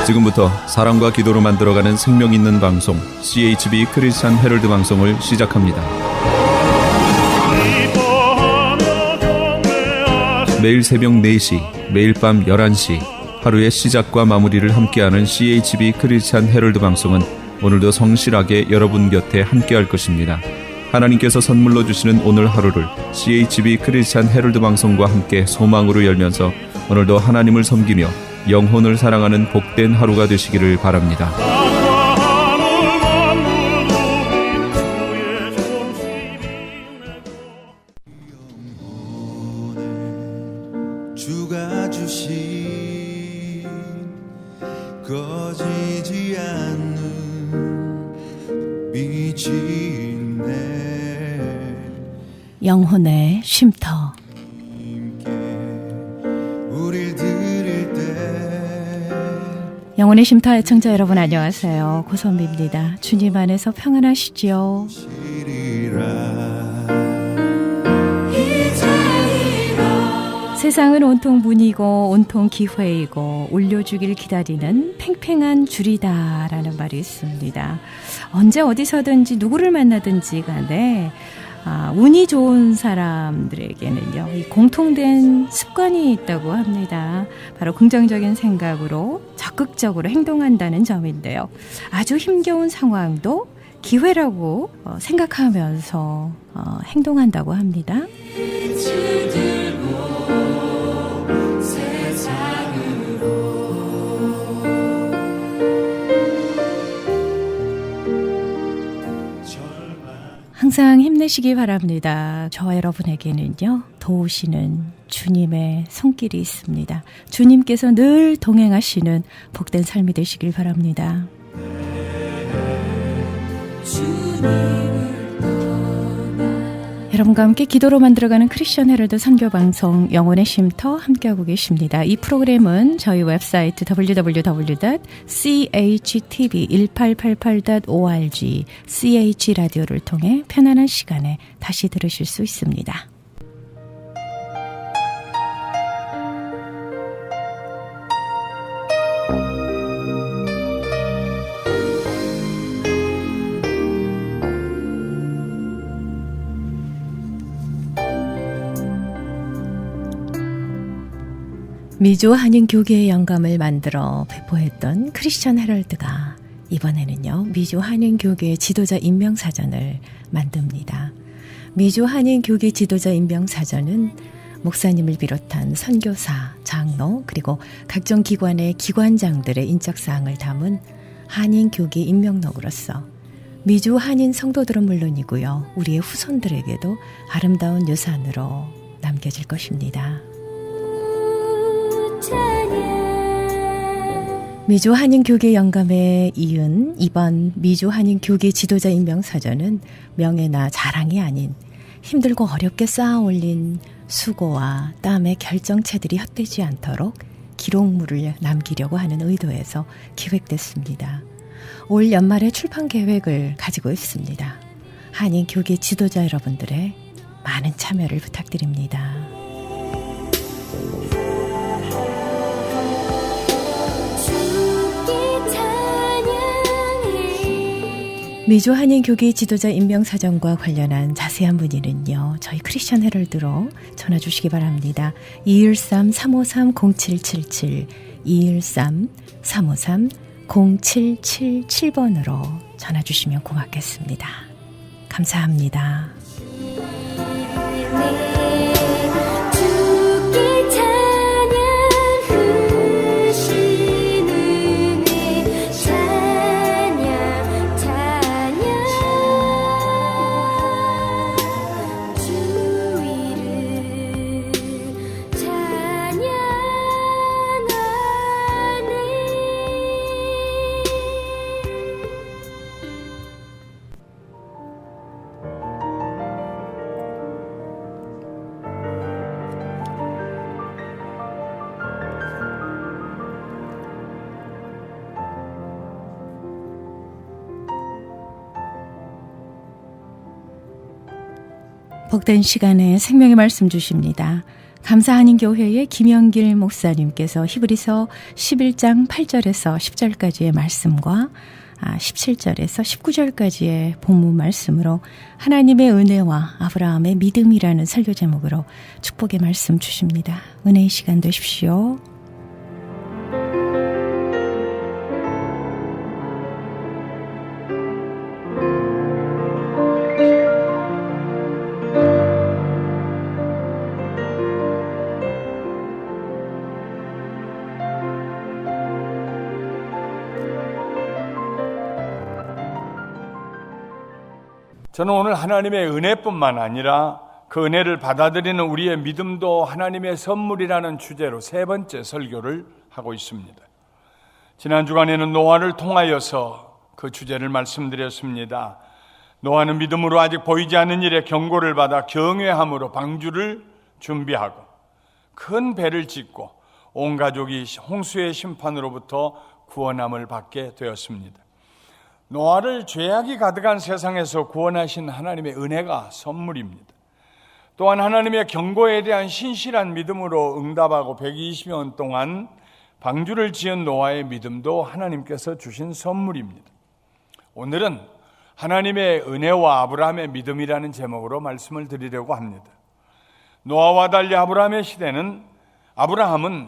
지금부터 사랑과 기도로 만들어가는 생명 있는 방송 CHB 크리스찬 헤럴드 방송을 시작합니다. 매일 새벽 4시, 매일 밤 11시 하루의 시작과 마무리를 함께하는 CHB 크리스찬 헤럴드 방송은 오늘도 성실하게 여러분 곁에 함께할 것입니다. 하나님께서 선물로 주시는 오늘 하루를 CHB 크리스찬 헤럴드 방송과 함께 소망으로 열면서 오늘도 하나님을 섬기며 영혼을 사랑하는 복된 하루가 되시기를 바랍니다. 주가 주신 꺼지지 않는 빛이네. 영혼의 쉼터. 영혼의 쉼터 애청자 여러분 안녕하세요. 고선비입니다. 주님 안에서 평안하시지요? 세상은 온통 문이고 온통 기회이고 올려주길 기다리는 팽팽한 줄이다 라는 말이 있습니다. 언제 어디서든지 누구를 만나든지 간에 운이 좋은 사람들에게는요, 이 공통된 습관이 있다고 합니다. 바로 긍정적인 생각으로 적극적으로 행동한다는 점인데요. 아주 힘겨운 상황도 기회라고 생각하면서 행동한다고 합니다. 항상 힘내시기 바랍니다. 저와 여러분에게는요, 도우시는 주님의 손길이 있습니다. 주님께서 늘 동행하시는 복된 삶이 되시길 바랍니다. 여러분과 함께 기도로 만들어가는 크리스천 헤럴드 선교방송 영혼의 쉼터 함께하고 계십니다. 이 프로그램은 저희 웹사이트 www.chtv1888.org ch라디오를 통해 편안한 시간에 다시 들으실 수 있습니다. 미조 한인 교계의 영감을 만들어 배포했던 크리스천 헤럴드가 이번에는요, 미조 한인 교계 지도자 임명 사전을 만듭니다. 미조 한인 교계 지도자 임명 사전은 목사님을 비롯한 선교사, 장로, 그리고 각종 기관의 기관장들의 인적 사항을 담은 한인 교계 임명록으로서 미조 한인 성도들은 물론이고요, 우리의 후손들에게도 아름다운 유산으로 남겨질 것입니다. 미조 한인 교계 영감에 이은 이번 미조 한인 교계 지도자 임명 사전은 명예나 자랑이 아닌 힘들고 어렵게 쌓아 올린 수고와 땀의 결정체들이 헛되지 않도록 기록물을 남기려고 하는 의도에서 기획됐습니다. 올 연말에 출판 계획을 가지고 있습니다. 한인 교계 지도자 여러분들의 많은 참여를 부탁드립니다. 미조 한인 교계 지도자 임명 사정과 관련한 자세한 문의는요, 저희 크리스천 헤럴드로 전화 주시기 바랍니다. 213-353-0777 213-353-0777번으로 전화 주시면 고맙겠습니다. 감사합니다. 복된 시간에 생명의 말씀 주십니다. 감사하는 교회의 김영길 목사님께서 히브리서 11장 8절에서 10절까지의 말씀과 17절에서 19절까지의 본문 말씀으로 하나님의 은혜와 아브라함의 믿음이라는 설교 제목으로 축복의 말씀 주십니다. 은혜의 시간 되십시오. 저는 오늘 하나님의 은혜뿐만 아니라 그 은혜를 받아들이는 우리의 믿음도 하나님의 선물이라는 주제로 세 번째 설교를 하고 있습니다. 지난 주간에는 노아를 통하여서 그 주제를 말씀드렸습니다. 노아는 믿음으로 아직 보이지 않는 일에 경고를 받아 경외함으로 방주를 준비하고 큰 배를 짓고 온 가족이 홍수의 심판으로부터 구원함을 받게 되었습니다. 노아를 죄악이 가득한 세상에서 구원하신 하나님의 은혜가 선물입니다. 또한 하나님의 경고에 대한 신실한 믿음으로 응답하고 120년 동안 방주를 지은 노아의 믿음도 하나님께서 주신 선물입니다. 오늘은 하나님의 은혜와 아브라함의 믿음이라는 제목으로 말씀을 드리려고 합니다. 노아와 달리 아브라함은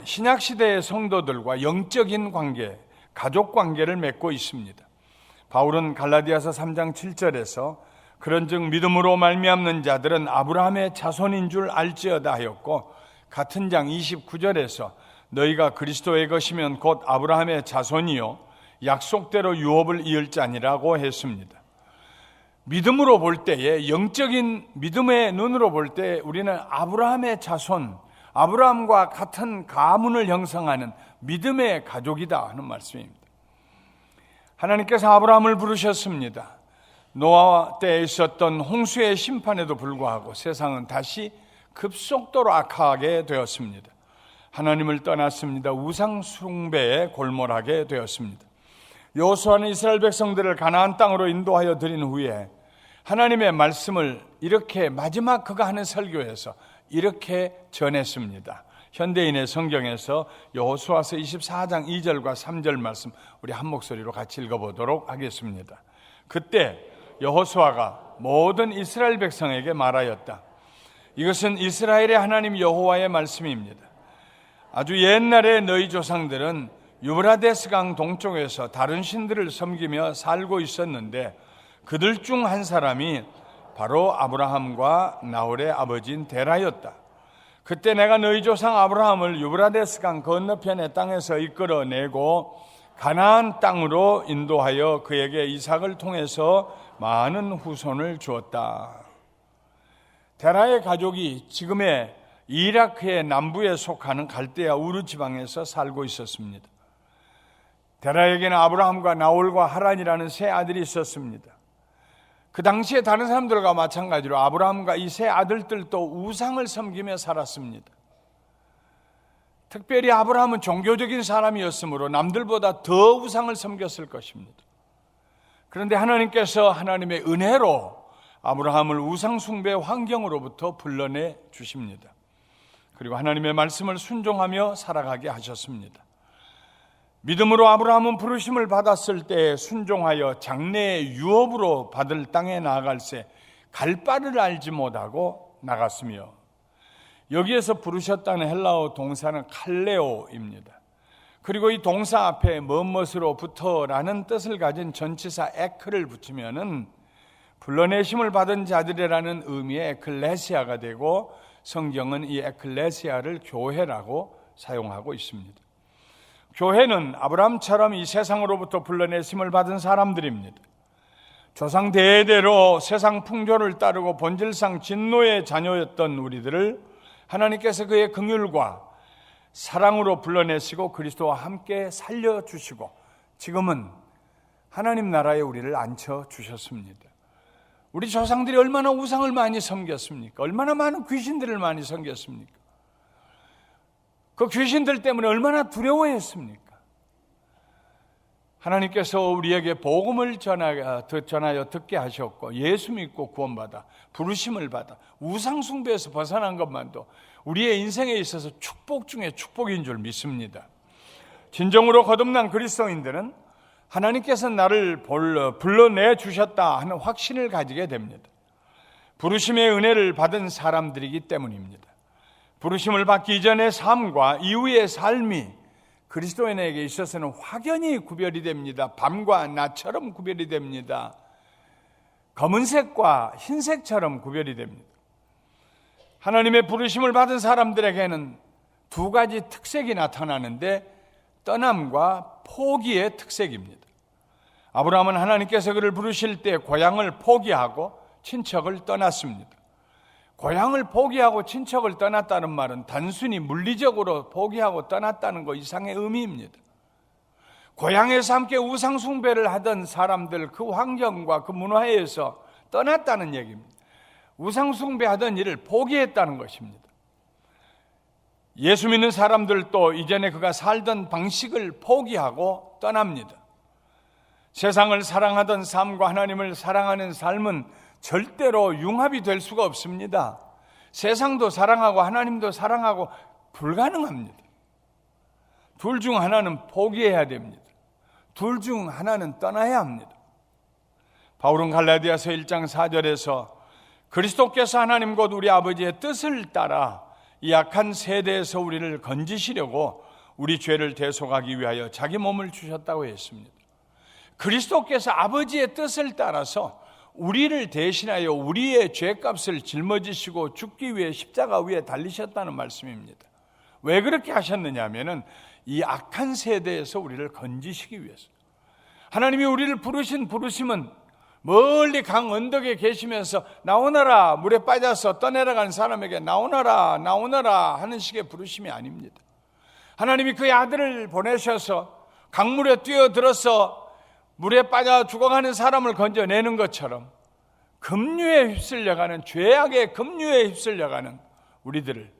신약시대의 성도들과 영적인 관계, 가족 관계를 맺고 있습니다. 바울은 갈라디아서 3장 7절에서 그런즉 믿음으로 말미암는 자들은 아브라함의 자손인 줄 알지어다 하였고, 같은 장 29절에서 너희가 그리스도의 것이면 곧 아브라함의 자손이요 약속대로 유업을 이을 자니라고 했습니다. 믿음으로 볼 때에, 영적인 믿음의 눈으로 볼 때 우리는 아브라함의 자손, 아브라함과 같은 가문을 형성하는 믿음의 가족이다 하는 말씀입니다. 하나님께서 아브라함을 부르셨습니다. 노아 때에 있었던 홍수의 심판에도 불구하고 세상은 다시 급속도로 악화하게 되었습니다. 하나님을 떠났습니다. 우상 숭배에 골몰하게 되었습니다. 여호수아는 이스라엘 백성들을 가나안 땅으로 인도하여 드린 후에 하나님의 말씀을 이렇게 마지막 그가 하는 설교에서 이렇게 전했습니다. 현대인의 성경에서 여호수아서 24장 2절과 3절 말씀 우리 한 목소리로 같이 읽어보도록 하겠습니다. 그때 여호수아가 모든 이스라엘 백성에게 말하였다. 이것은 이스라엘의 하나님 여호와의 말씀입니다. 아주 옛날에 너희 조상들은 유브라데스 강 동쪽에서 다른 신들을 섬기며 살고 있었는데 그들 중 한 사람이 바로 아브라함과 나홀의 아버지인 데라였다. 그때 내가 너희 조상 아브라함을 유브라데스 강 건너편의 땅에서 이끌어내고 가나안 땅으로 인도하여 그에게 이삭을 통해서 많은 후손을 주었다. 데라의 가족이 지금의 이라크의 남부에 속하는 갈대아 우르 지방에서 살고 있었습니다. 데라에게는 아브라함과 나홀과 하란이라는 세 아들이 있었습니다. 그 당시에 다른 사람들과 마찬가지로 아브라함과 이 세 아들들도 우상을 섬기며 살았습니다. 특별히 아브라함은 종교적인 사람이었으므로 남들보다 더 우상을 섬겼을 것입니다. 그런데 하나님께서 하나님의 은혜로 아브라함을 우상 숭배 환경으로부터 불러내 주십니다. 그리고 하나님의 말씀을 순종하며 살아가게 하셨습니다. 믿음으로 아브라함은 부르심을 받았을 때 순종하여 장래의 유업으로 받을 땅에 나아갈새 갈 바를 알지 못하고 나갔으며, 여기에서 부르셨다는 헬라어 동사는 칼레오입니다. 그리고 이 동사 앞에 무엇으로부터라는 뜻을 가진 전치사 에크를 붙이면은 불러내심을 받은 자들이라는 의미의 에클레시아가 되고, 성경은 이 에클레시아를 교회라고 사용하고 있습니다. 교회는 아브라함처럼 이 세상으로부터 불러내심을 받은 사람들입니다. 조상 대대로 세상 풍조를 따르고 본질상 진노의 자녀였던 우리들을 하나님께서 그의 긍휼과 사랑으로 불러내시고 그리스도와 함께 살려주시고 지금은 하나님 나라에 우리를 앉혀주셨습니다. 우리 조상들이 얼마나 우상을 많이 섬겼습니까? 얼마나 많은 귀신들을 많이 섬겼습니까? 그 귀신들 때문에 얼마나 두려워했습니까? 하나님께서 우리에게 복음을 전하여 듣게 하셨고 예수 믿고 구원받아 부르심을 받아 우상 숭배에서 벗어난 것만도 우리의 인생에 있어서 축복 중에 축복인 줄 믿습니다. 진정으로 거듭난 그리스도인들은 하나님께서 나를 불러내 주셨다 하는 확신을 가지게 됩니다. 부르심의 은혜를 받은 사람들이기 때문입니다. 부르심을 받기 이전의 삶과 이후의 삶이 그리스도인에게 있어서는 확연히 구별이 됩니다. 밤과 낮처럼 구별이 됩니다. 검은색과 흰색처럼 구별이 됩니다. 하나님의 부르심을 받은 사람들에게는 두 가지 특색이 나타나는데 떠남과 포기의 특색입니다. 아브라함은 하나님께서 그를 부르실 때 고향을 포기하고 친척을 떠났습니다. 고향을 포기하고 친척을 떠났다는 말은 단순히 물리적으로 포기하고 떠났다는 것 이상의 의미입니다. 고향에서 함께 우상 숭배를 하던 사람들 그 환경과 그 문화에서 떠났다는 얘기입니다. 우상 숭배하던 일을 포기했다는 것입니다. 예수 믿는 사람들도 이전에 그가 살던 방식을 포기하고 떠납니다. 세상을 사랑하던 삶과 하나님을 사랑하는 삶은 절대로 융합이 될 수가 없습니다. 세상도 사랑하고 하나님도 사랑하고 불가능합니다. 둘 중 하나는 포기해야 됩니다. 둘 중 하나는 떠나야 합니다. 바울은 갈라디아서 1장 4절에서 그리스도께서 하나님 곧 우리 아버지의 뜻을 따라 이 악한 세대에서 우리를 건지시려고 우리 죄를 대속하기 위하여 자기 몸을 주셨다고 했습니다. 그리스도께서 아버지의 뜻을 따라서 우리를 대신하여 우리의 죄값을 짊어지시고 죽기 위해 십자가 위에 달리셨다는 말씀입니다. 왜 그렇게 하셨느냐 하면은 이 악한 세대에서 우리를 건지시기 위해서. 하나님이 우리를 부르신 부르심은 멀리 강 언덕에 계시면서 나오너라 물에 빠져서 떠내려가는 사람에게 나오너라 나오너라 하는 식의 부르심이 아닙니다. 하나님이 그의 아들을 보내셔서 강물에 뛰어들어서 물에 빠져 죽어가는 사람을 건져내는 것처럼 급류에 휩쓸려가는 죄악의 급류에 휩쓸려가는 우리들을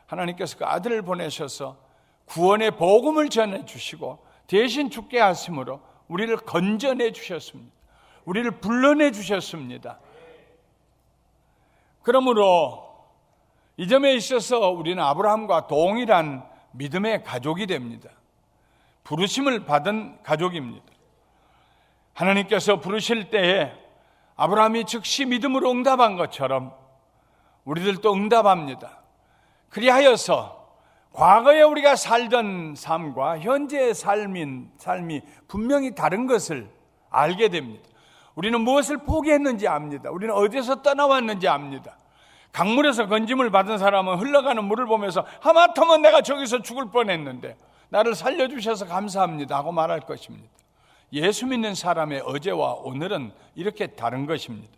하나님께서 그 아들을 보내셔서 구원의 복음을 전해주시고 대신 죽게 하심으로 우리를 건져내 주셨습니다. 우리를 불러내 주셨습니다. 그러므로 이 점에 있어서 우리는 아브라함과 동일한 믿음의 가족이 됩니다. 부르심을 받은 가족입니다. 하나님께서 부르실 때에 아브라함이 즉시 믿음으로 응답한 것처럼 우리들도 응답합니다. 그리하여서 과거에 우리가 살던 삶과 현재의 삶이 분명히 다른 것을 알게 됩니다. 우리는 무엇을 포기했는지 압니다. 우리는 어디서 떠나왔는지 압니다. 강물에서 건짐을 받은 사람은 흘러가는 물을 보면서 하마터면 내가 저기서 죽을 뻔했는데 나를 살려주셔서 감사합니다 하고 말할 것입니다. 예수 믿는 사람의 어제와 오늘은 이렇게 다른 것입니다.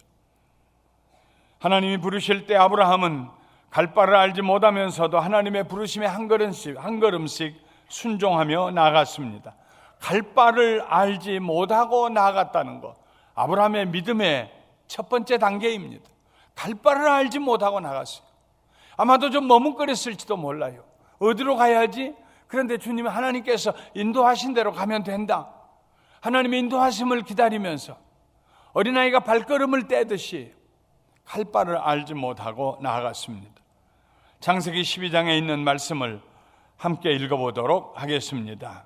하나님이 부르실 때 아브라함은 갈 바를 알지 못하면서도 하나님의 부르심에 한 걸음씩 순종하며 나아갔습니다. 갈 바를 알지 못하고 나아갔다는 것, 아브라함의 믿음의 첫 번째 단계입니다. 갈 바를 알지 못하고 나갔어요. 아마도 좀 머뭇거렸을지도 몰라요. 어디로 가야지? 그런데 주님이 하나님께서 인도하신 대로 가면 된다. 하나님의 인도하심을 기다리면서 어린아이가 발걸음을 떼듯이 갈 바를 알지 못하고 나아갔습니다. 창세기 12장에 있는 말씀을 함께 읽어보도록 하겠습니다.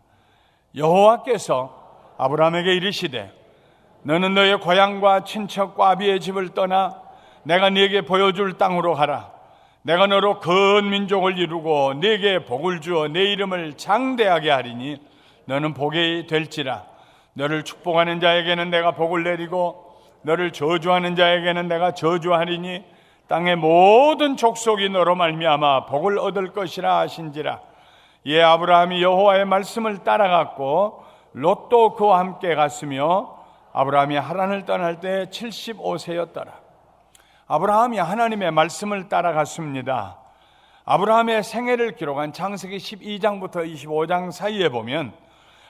여호와께서 아브라함에게 이르시되 너는 너의 고향과 친척과 아비의 집을 떠나 내가 네게 보여줄 땅으로 가라. 내가 너로 큰 민족을 이루고 네게 복을 주어 내 이름을 장대하게 하리니 너는 복이 될지라. 너를 축복하는 자에게는 내가 복을 내리고 너를 저주하는 자에게는 내가 저주하리니 땅의 모든 족속이 너로 말미암아 복을 얻을 것이라 하신지라. 이에 아브라함이 여호와의 말씀을 따라갔고 롯도 그와 함께 갔으며 아브라함이 하란을 떠날 때 75세였더라. 아브라함이 하나님의 말씀을 따라갔습니다. 아브라함의 생애를 기록한 창세기 12장부터 25장 사이에 보면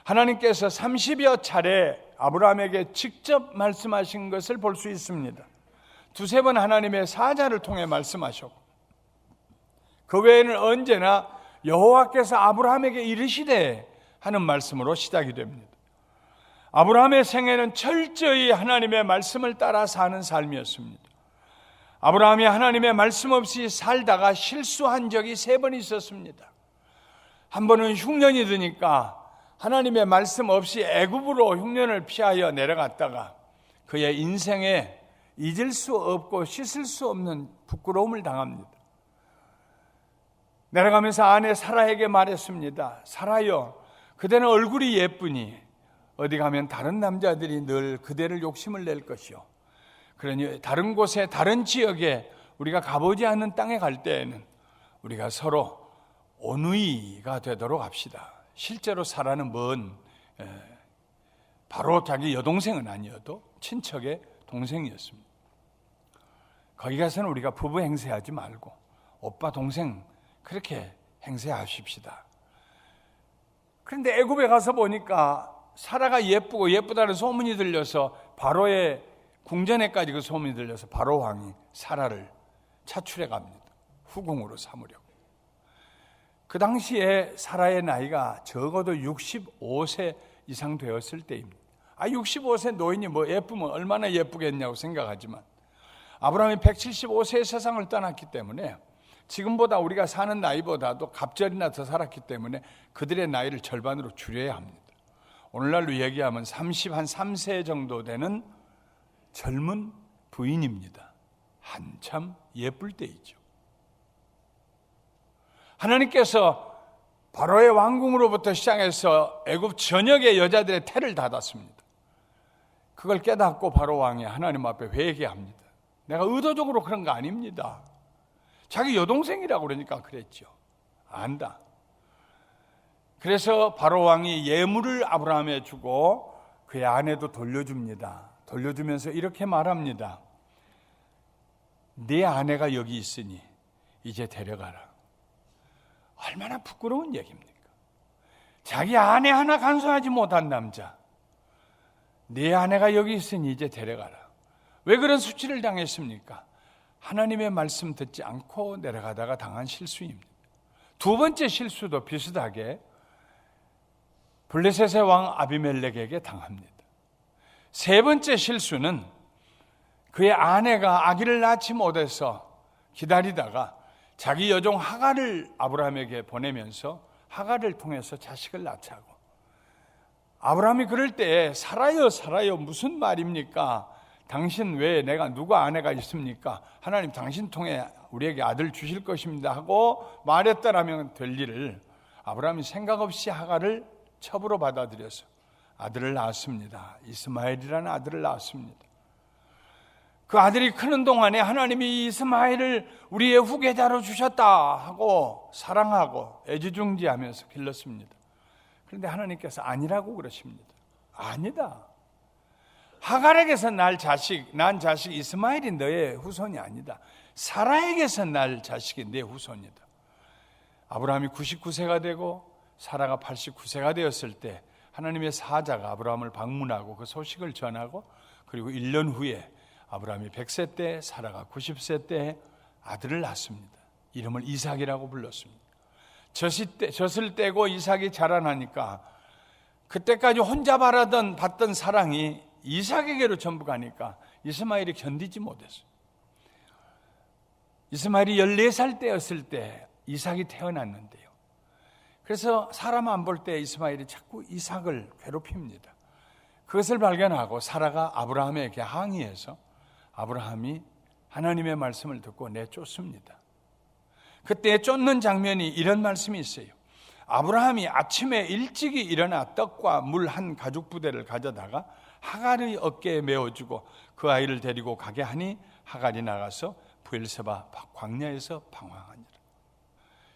하나님께서 30여 차례 아브라함에게 직접 말씀하신 것을 볼 수 있습니다. 두세 번 하나님의 사자를 통해 말씀하셨고 그 외에는 언제나 여호와께서 아브라함에게 이르시되 하는 말씀으로 시작이 됩니다. 아브라함의 생애는 철저히 하나님의 말씀을 따라 사는 삶이었습니다. 아브라함이 하나님의 말씀 없이 살다가 실수한 적이 3번 있었습니다. 한 번은 흉년이 드니까 하나님의 말씀 없이 애굽으로 흉년을 피하여 내려갔다가 그의 인생에 잊을 수 없고 씻을 수 없는 부끄러움을 당합니다. 내려가면서 아내 사라에게 말했습니다. 사라여, 그대는 얼굴이 예쁘니 어디 가면 다른 남자들이 늘 그대를 욕심을 낼 것이요. 그러니 다른 곳에, 다른 지역에 우리가 가보지 않는 땅에 갈 때에는 우리가 서로 온누이가 되도록 합시다. 실제로 사라는 바로 자기 여동생은 아니어도 친척의 동생이었습니다. 거기 가서는 우리가 부부 행세하지 말고 오빠 동생 그렇게 행세하십시다. 그런데 애굽에 가서 보니까 사라가 예쁘고 예쁘다는 소문이 들려서 바로의 궁전에까지 그 소문이 들려서 바로 왕이 사라를 차출해 갑니다. 후궁으로 삼으려고. 그 당시에 사라의 나이가 적어도 65세 이상 되었을 때입니다. 65세 노인이 뭐 예쁘면 얼마나 예쁘겠냐고 생각하지만 아브라함이 175세의 세상을 떠났기 때문에 지금보다 우리가 사는 나이보다도 갑절이나 더 살았기 때문에 그들의 나이를 절반으로 줄여야 합니다. 오늘날로 얘기하면 33세 정도 되는 젊은 부인입니다. 한참 예쁠 때이죠. 하나님께서 바로의 왕궁으로부터 시작해서 애굽 전역의 여자들의 태를 닫았습니다. 그걸 깨닫고 바로 왕이 하나님 앞에 회개합니다. 내가 의도적으로 그런 거 아닙니다. 자기 여동생이라고 그러니까 그랬죠. 안다. 그래서 바로 왕이 예물을 아브라함에 주고 그의 아내도 돌려줍니다. 돌려주면서 이렇게 말합니다. 네 아내가 여기 있으니 이제 데려가라. 얼마나 부끄러운 얘기입니까? 자기 아내 하나 간수하지 못한 남자, 네 아내가 여기 있으니 이제 데려가라. 왜 그런 수치를 당했습니까? 하나님의 말씀 듣지 않고 내려가다가 당한 실수입니다. 두 번째 실수도 비슷하게 블레셋의 왕 아비멜렉에게 당합니다. 세 번째 실수는 그의 아내가 아기를 낳지 못해서 기다리다가 자기 여종 하갈을 아브라함에게 보내면서 하갈을 통해서 자식을 낳자고. 아브라함이 그럴 때 사라요 사라요 무슨 말입니까? 당신 외에 내가 누가 아내가 있습니까? 하나님 당신 통해 우리에게 아들 주실 것입니다 하고 말했더라면 될 일을 아브라함이 생각 없이 하갈을 첩으로 받아들여서 아들을 낳았습니다. 이스마엘이라는 아들을 낳았습니다. 그 아들이 크는 동안에 하나님이 이스마엘을 우리의 후계자로 주셨다 하고 사랑하고 애지중지하면서 길렀습니다. 그런데 하나님께서 아니라고 그러십니다. 아니다. 하갈에게서 난 자식 이스마엘이 너의 후손이 아니다. 사라에게서 날 자식이 내 후손이다. 아브라함이 99세가 되고 사라가 89세가 되었을 때 하나님의 사자가 아브라함을 방문하고 그 소식을 전하고 그리고 1년 후에 아브라함이 100세 때 사라가 90세 때 아들을 낳습니다. 이름을 이삭이라고 불렀습니다. 젖을 떼고 이삭이 자라나니까 그때까지 혼자 받던 사랑이 이삭에게로 전부 가니까 이스마엘이 견디지 못했어요. 이스마엘이 14살 때였을 때 이삭이 태어났는데요. 그래서 사람 안 볼 때 이스마엘이 자꾸 이삭을 괴롭힙니다. 그것을 발견하고 사라가 아브라함에게 항의해서 아브라함이 하나님의 말씀을 듣고 내쫓습니다. 그때 쫓는 장면이 이런 말씀이 있어요. 아브라함이 아침에 일찍이 일어나 떡과 물 한 가죽 부대를 가져다가 하갈의 어깨에 메어주고 그 아이를 데리고 가게 하니 하갈이 나가서 브엘세바 광야에서 방황하니라.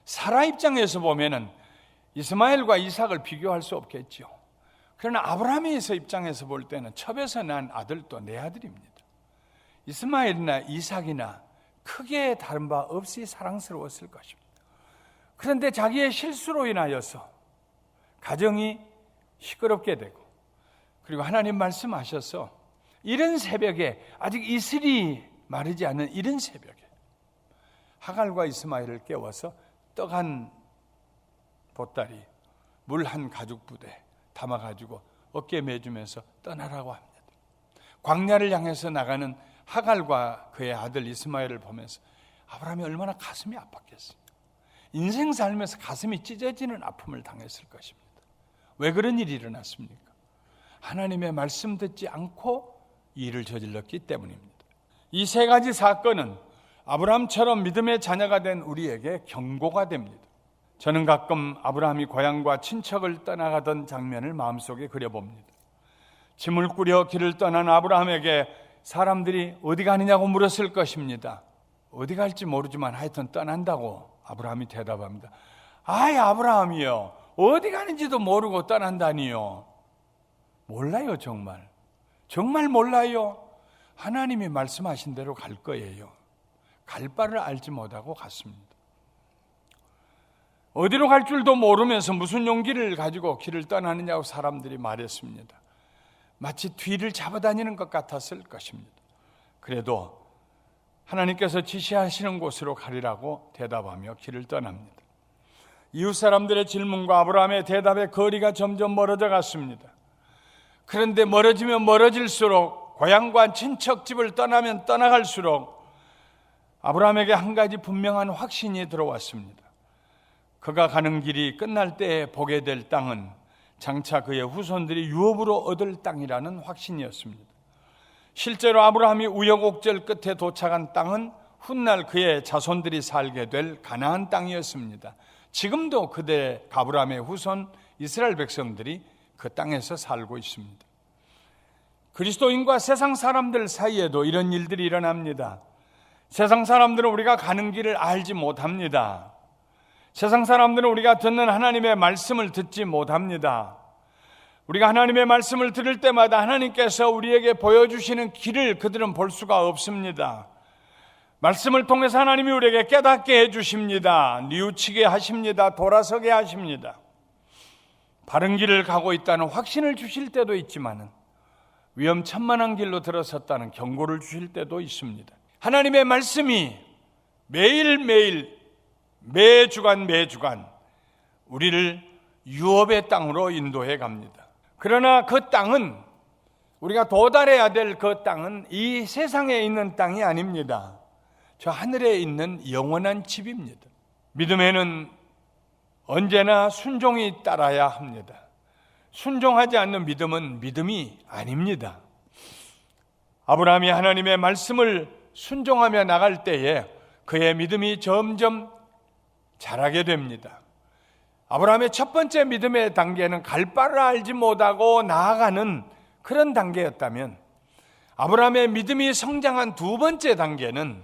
사라 입장에서 보면은 이스마엘과 이삭을 비교할 수 없겠죠. 그러나 아브라함의 입장에서 볼 때는 첩에서 난 아들도 내 아들입니다. 이스마엘이나 이삭이나 크게 다른 바 없이 사랑스러웠을 것입니다. 그런데 자기의 실수로 인하여서 가정이 시끄럽게 되고 그리고 하나님 말씀하셔서 이른 새벽에 아직 이슬이 마르지 않은 이른 새벽에 하갈과 이스마엘을 깨워서 떡 한 보따리 물 한 가죽 부대 담아가지고 어깨에 매주면서 떠나라고 합니다. 광야를 향해서 나가는 하갈과 그의 아들 이스마엘을 보면서 아브라함이 얼마나 가슴이 아팠겠어요. 인생 살면서 가슴이 찢어지는 아픔을 당했을 것입니다. 왜 그런 일이 일어났습니까? 하나님의 말씀 듣지 않고 이 일을 저질렀기 때문입니다. 이 세 가지 사건은 아브라함처럼 믿음의 자녀가 된 우리에게 경고가 됩니다. 저는 가끔 아브라함이 고향과 친척을 떠나가던 장면을 마음속에 그려봅니다. 짐을 꾸려 길을 떠난 아브라함에게 사람들이 어디 가느냐고 물었을 것입니다. 어디 갈지 모르지만 하여튼 떠난다고 아브라함이 대답합니다. 아이 아브라함이요, 어디 가는지도 모르고 떠난다니요. 몰라요. 정말 몰라요. 하나님이 말씀하신 대로 갈 거예요. 갈 바를 알지 못하고 갔습니다. 어디로 갈 줄도 모르면서 무슨 용기를 가지고 길을 떠나느냐고 사람들이 말했습니다. 마치 뒤를 잡아다니는 것 같았을 것입니다. 그래도 하나님께서 지시하시는 곳으로 가리라고 대답하며 길을 떠납니다. 이웃 사람들의 질문과 아브라함의 대답의 거리가 점점 멀어져 갔습니다. 그런데 멀어지면 멀어질수록, 고향과 친척집을 떠나면 떠나갈수록 아브라함에게 한 가지 분명한 확신이 들어왔습니다. 그가 가는 길이 끝날 때에 보게 될 땅은 장차 그의 후손들이 유업으로 얻을 땅이라는 확신이었습니다. 실제로 아브라함이 우여곡절 끝에 도착한 땅은 훗날 그의 자손들이 살게 될 가나안 땅이었습니다. 지금도 그대 아브라함의 후손 이스라엘 백성들이 그 땅에서 살고 있습니다. 그리스도인과 세상 사람들 사이에도 이런 일들이 일어납니다. 세상 사람들은 우리가 가는 길을 알지 못합니다. 세상 사람들은 우리가 듣는 하나님의 말씀을 듣지 못합니다. 우리가 하나님의 말씀을 들을 때마다 하나님께서 우리에게 보여주시는 길을 그들은 볼 수가 없습니다. 말씀을 통해서 하나님이 우리에게 깨닫게 해주십니다. 뉘우치게 하십니다. 돌아서게 하십니다. 바른 길을 가고 있다는 확신을 주실 때도 있지만 위험천만한 길로 들어섰다는 경고를 주실 때도 있습니다. 하나님의 말씀이 매일매일 매주간 우리를 유업의 땅으로 인도해 갑니다. 그러나 그 땅은, 우리가 도달해야 될 그 땅은 이 세상에 있는 땅이 아닙니다. 저 하늘에 있는 영원한 집입니다. 믿음에는 언제나 순종이 따라야 합니다. 순종하지 않는 믿음은 믿음이 아닙니다. 아브라함이 하나님의 말씀을 순종하며 나갈 때에 그의 믿음이 점점 자라게 됩니다. 아브라함의 첫 번째 믿음의 단계는 갈 바를 알지 못하고 나아가는 그런 단계였다면, 아브라함의 믿음이 성장한 두 번째 단계는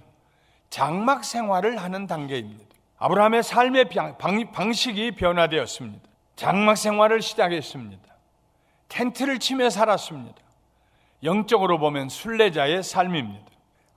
장막 생활을 하는 단계입니다. 아브라함의 삶의 방식이 변화되었습니다. 장막 생활을 시작했습니다. 텐트를 치며 살았습니다. 영적으로 보면 순례자의 삶입니다.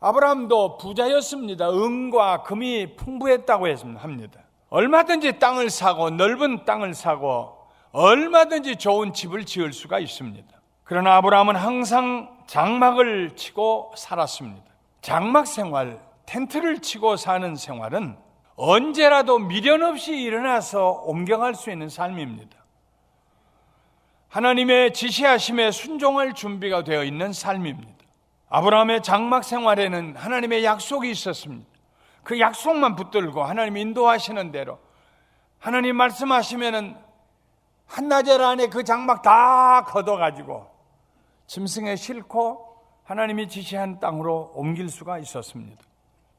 아브라함도 부자였습니다. 은과 금이 풍부했다고 합니다. 얼마든지 땅을 사고 넓은 땅을 사고 얼마든지 좋은 집을 지을 수가 있습니다. 그러나 아브라함은 항상 장막을 치고 살았습니다. 장막 생활, 텐트를 치고 사는 생활은 언제라도 미련 없이 일어나서 옮겨갈 수 있는 삶입니다. 하나님의 지시하심에 순종할 준비가 되어 있는 삶입니다. 아브라함의 장막 생활에는 하나님의 약속이 있었습니다. 그 약속만 붙들고 하나님 인도하시는 대로, 하나님 말씀하시면은 한나절 안에 그 장막 다 걷어가지고 짐승에 싣고 하나님이 지시한 땅으로 옮길 수가 있었습니다.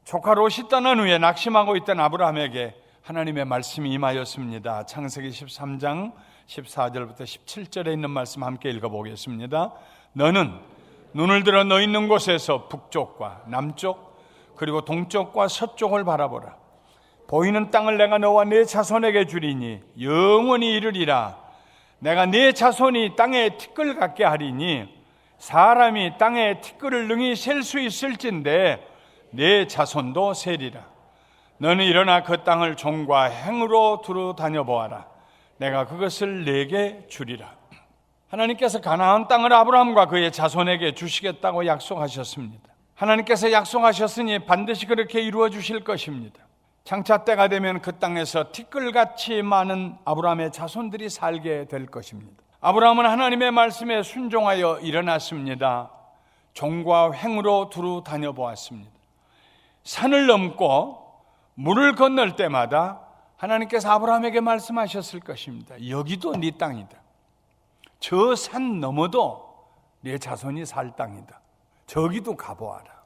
조카 롯이 떠난 후에 낙심하고 있던 아브라함에게 하나님의 말씀이 임하였습니다. 창세기 13장 14절부터 17절에 있는 말씀 함께 읽어보겠습니다. 너는 눈을 들어 너 있는 곳에서 북쪽과 남쪽 그리고 동쪽과 서쪽을 바라보라. 보이는 땅을 내가 너와 네 자손에게 주리니 영원히 이르리라. 내가 네 자손이 땅에 티끌 같게 하리니 사람이 땅에 티끌을 능히 셀 수 있을진데 네 자손도 세리라. 너는 일어나 그 땅을 종과 행으로 두루 다녀보아라. 내가 그것을 네게 주리라. 하나님께서 가나안 땅을 아브라함과 그의 자손에게 주시겠다고 약속하셨습니다. 하나님께서 약속하셨으니 반드시 그렇게 이루어 주실 것입니다. 장차 때가 되면 그 땅에서 티끌같이 많은 아브라함의 자손들이 살게 될 것입니다. 아브라함은 하나님의 말씀에 순종하여 일어났습니다. 종과 횡으로 두루 다녀보았습니다. 산을 넘고 물을 건널 때마다 하나님께서 아브라함에게 말씀하셨을 것입니다. 여기도 네 땅이다. 저 산 너머도 네 자손이 살 땅이다. 저기도 가보아라.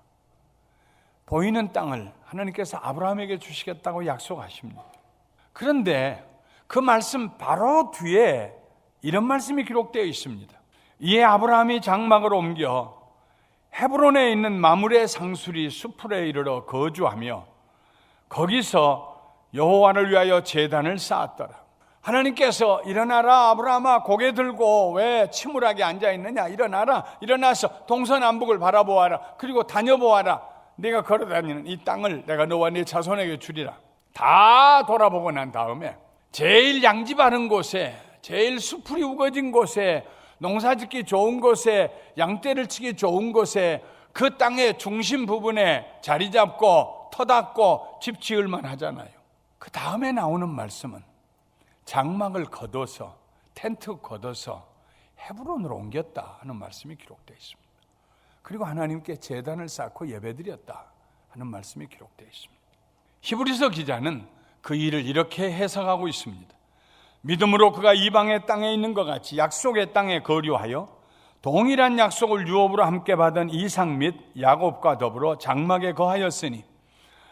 보이는 땅을 하나님께서 아브라함에게 주시겠다고 약속하십니다. 그런데 그 말씀 바로 뒤에 이런 말씀이 기록되어 있습니다. 이에 아브라함이 장막을 옮겨 헤브론에 있는 마므레 상수리 수풀에 이르러 거주하며 거기서 여호와를 위하여 제단을 쌓았더라. 하나님께서 일어나라 아브라함아, 고개 들고 왜 침울하게 앉아있느냐, 일어나서 동서남북을 바라보아라. 그리고 다녀보아라. 네가 걸어다니는 이 땅을 내가 너와 네 자손에게 주리라. 다 돌아보고 난 다음에 제일 양지 바른 곳에, 제일 수풀이 우거진 곳에, 농사짓기 좋은 곳에, 양떼를 치기 좋은 곳에, 그 땅의 중심 부분에 자리 잡고 터 닦고 집 지을만 하잖아요. 그 다음에 나오는 말씀은 장막을 걷어서, 텐트 걷어서 헤브론으로 옮겼다 하는 말씀이 기록되어 있습니다. 그리고 하나님께 제단을 쌓고 예배드렸다 하는 말씀이 기록되어 있습니다. 히브리서 기자는 그 일을 이렇게 해석하고 있습니다. 믿음으로 그가 이방의 땅에 있는 것 같이 약속의 땅에 거류하여 동일한 약속을 유업으로 함께 받은 이삭 및 야곱과 더불어 장막에 거하였으니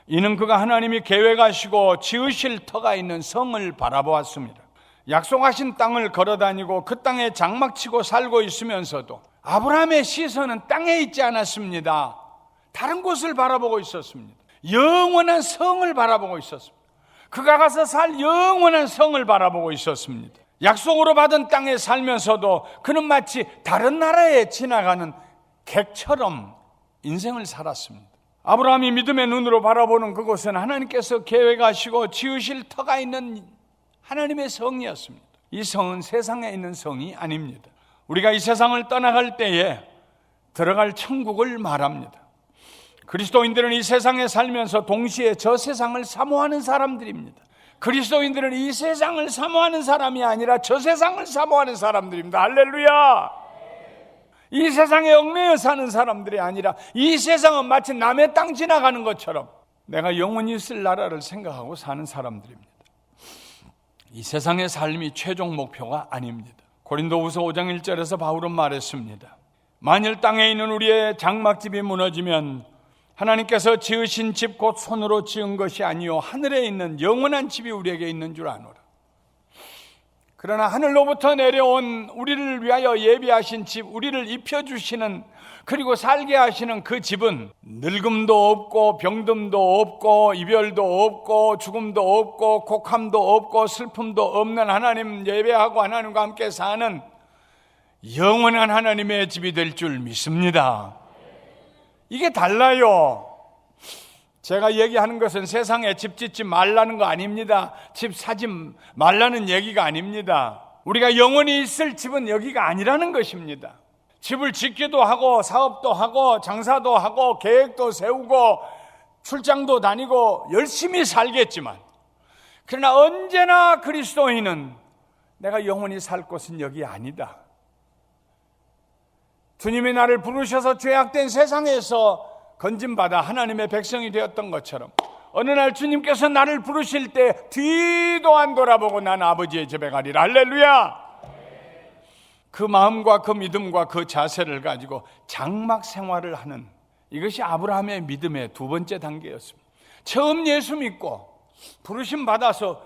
이는 그가 하나님이 계획하시고 지으실 터가 있는 성을 바라보았습니다. 약속하신 땅을 걸어다니고 그 땅에 장막치고 살고 있으면서도 아브라함의 시선은 땅에 있지 않았습니다. 다른 곳을 바라보고 있었습니다. 영원한 성을 바라보고 있었습니다. 그가 가서 살 영원한 성을 바라보고 있었습니다. 약속으로 받은 땅에 살면서도 그는 마치 다른 나라에 지나가는 객처럼 인생을 살았습니다. 아브라함이 믿음의 눈으로 바라보는 그곳은 하나님께서 계획하시고 지으실 터가 있는 하나님의 성이었습니다. 이 성은 세상에 있는 성이 아닙니다. 우리가 이 세상을 떠나갈 때에 들어갈 천국을 말합니다. 그리스도인들은 이 세상에 살면서 동시에 저 세상을 사모하는 사람들입니다. 그리스도인들은 이 세상을 사모하는 사람이 아니라 저 세상을 사모하는 사람들입니다. 할렐루야! 이 세상에 얽매여 사는 사람들이 아니라 이 세상은 마치 남의 땅 지나가는 것처럼 내가 영원히 있을 나라를 생각하고 사는 사람들입니다. 이 세상의 삶이 최종 목표가 아닙니다. 고린도후서 5장 1절에서 바울은 말했습니다. 만일 땅에 있는 우리의 장막집이 무너지면 하나님께서 지으신 집 곧 손으로 지은 것이 아니요 하늘에 있는 영원한 집이 우리에게 있는 줄 아노라. 그러나 하늘로부터 내려온 우리를 위하여 예비하신 집, 우리를 입혀주시는, 그리고 살게 하시는 그 집은 늙음도 없고 병듦도 없고 이별도 없고 죽음도 없고 곡함도 없고 슬픔도 없는 하나님 예배하고 하나님과 함께 사는 영원한 하나님의 집이 될 줄 믿습니다. 이게 달라요. 제가 얘기하는 것은 세상에 집 짓지 말라는 거 아닙니다. 집 사지 말라는 얘기가 아닙니다. 우리가 영원히 있을 집은 여기가 아니라는 것입니다. 집을 짓기도 하고 사업도 하고 장사도 하고 계획도 세우고 출장도 다니고 열심히 살겠지만, 그러나 언제나 그리스도인은 내가 영원히 살 곳은 여기 아니다. 주님이 나를 부르셔서 죄악된 세상에서 건진받아 하나님의 백성이 되었던 것처럼 어느 날 주님께서 나를 부르실 때 뒤도 안 돌아보고 난 아버지의 집에 가리라. 할렐루야! 그 마음과 그 믿음과 그 자세를 가지고 장막 생활을 하는, 이것이 아브라함의 믿음의 두 번째 단계였습니다. 처음 예수 믿고 부르심 받아서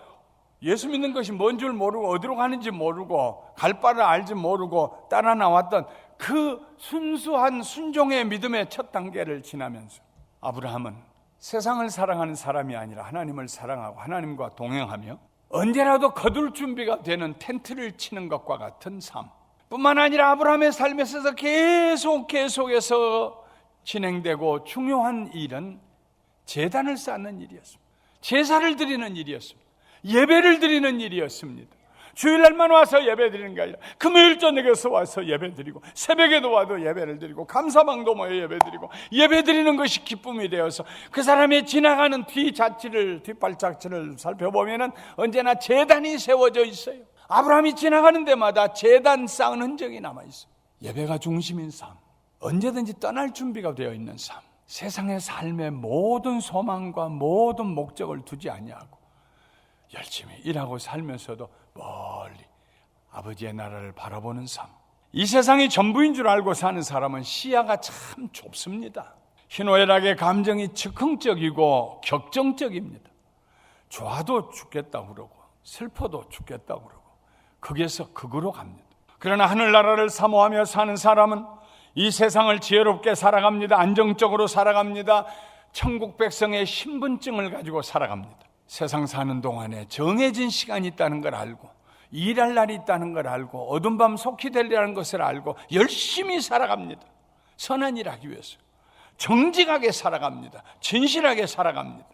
예수 믿는 것이 뭔 줄 모르고 어디로 가는지 모르고 갈 바를 알지 모르고 따라 나왔던 그 순수한 순종의 믿음의 첫 단계를 지나면서 아브라함은 세상을 사랑하는 사람이 아니라 하나님을 사랑하고 하나님과 동행하며 언제라도 거둘 준비가 되는 텐트를 치는 것과 같은 삶, 뿐만 아니라 아브라함의 삶에 있어서 계속해서 진행되고 중요한 일은 제단을 쌓는 일이었습니다. 제사를 드리는 일이었습니다. 예배를 드리는 일이었습니다. 주일날만 와서 예배 드리는 게 아니라 금요일 저녁에서 와서 예배 드리고 새벽에도 와도 예배를 드리고 감사방도 모여 예배 드리고 예배 드리는 것이 기쁨이 되어서 그 사람의 지나가는 뒷발자취를 살펴보면 언제나 제단이 세워져 있어요. 아브라함이 지나가는 데마다 제단 쌓은 흔적이 남아있어요. 예배가 중심인 삶, 언제든지 떠날 준비가 되어 있는 삶, 세상의 삶의 모든 소망과 모든 목적을 두지 아니하고 열심히 일하고 살면서도 멀리 아버지의 나라를 바라보는 삶. 이 세상이 전부인 줄 알고 사는 사람은 시야가 참 좁습니다. 희노애락의 감정이 즉흥적이고 격정적입니다. 좋아도 죽겠다고 그러고 슬퍼도 죽겠다고 그러고 거기에서 극으로 갑니다. 그러나 하늘나라를 사모하며 사는 사람은 이 세상을 지혜롭게 살아갑니다. 안정적으로 살아갑니다. 천국 백성의 신분증을 가지고 살아갑니다. 세상 사는 동안에 정해진 시간이 있다는 걸 알고 일할 날이 있다는 걸 알고 어두운 밤 속히 되리라는 것을 알고 열심히 살아갑니다. 선한 일 하기 위해서 정직하게 살아갑니다. 진실하게 살아갑니다.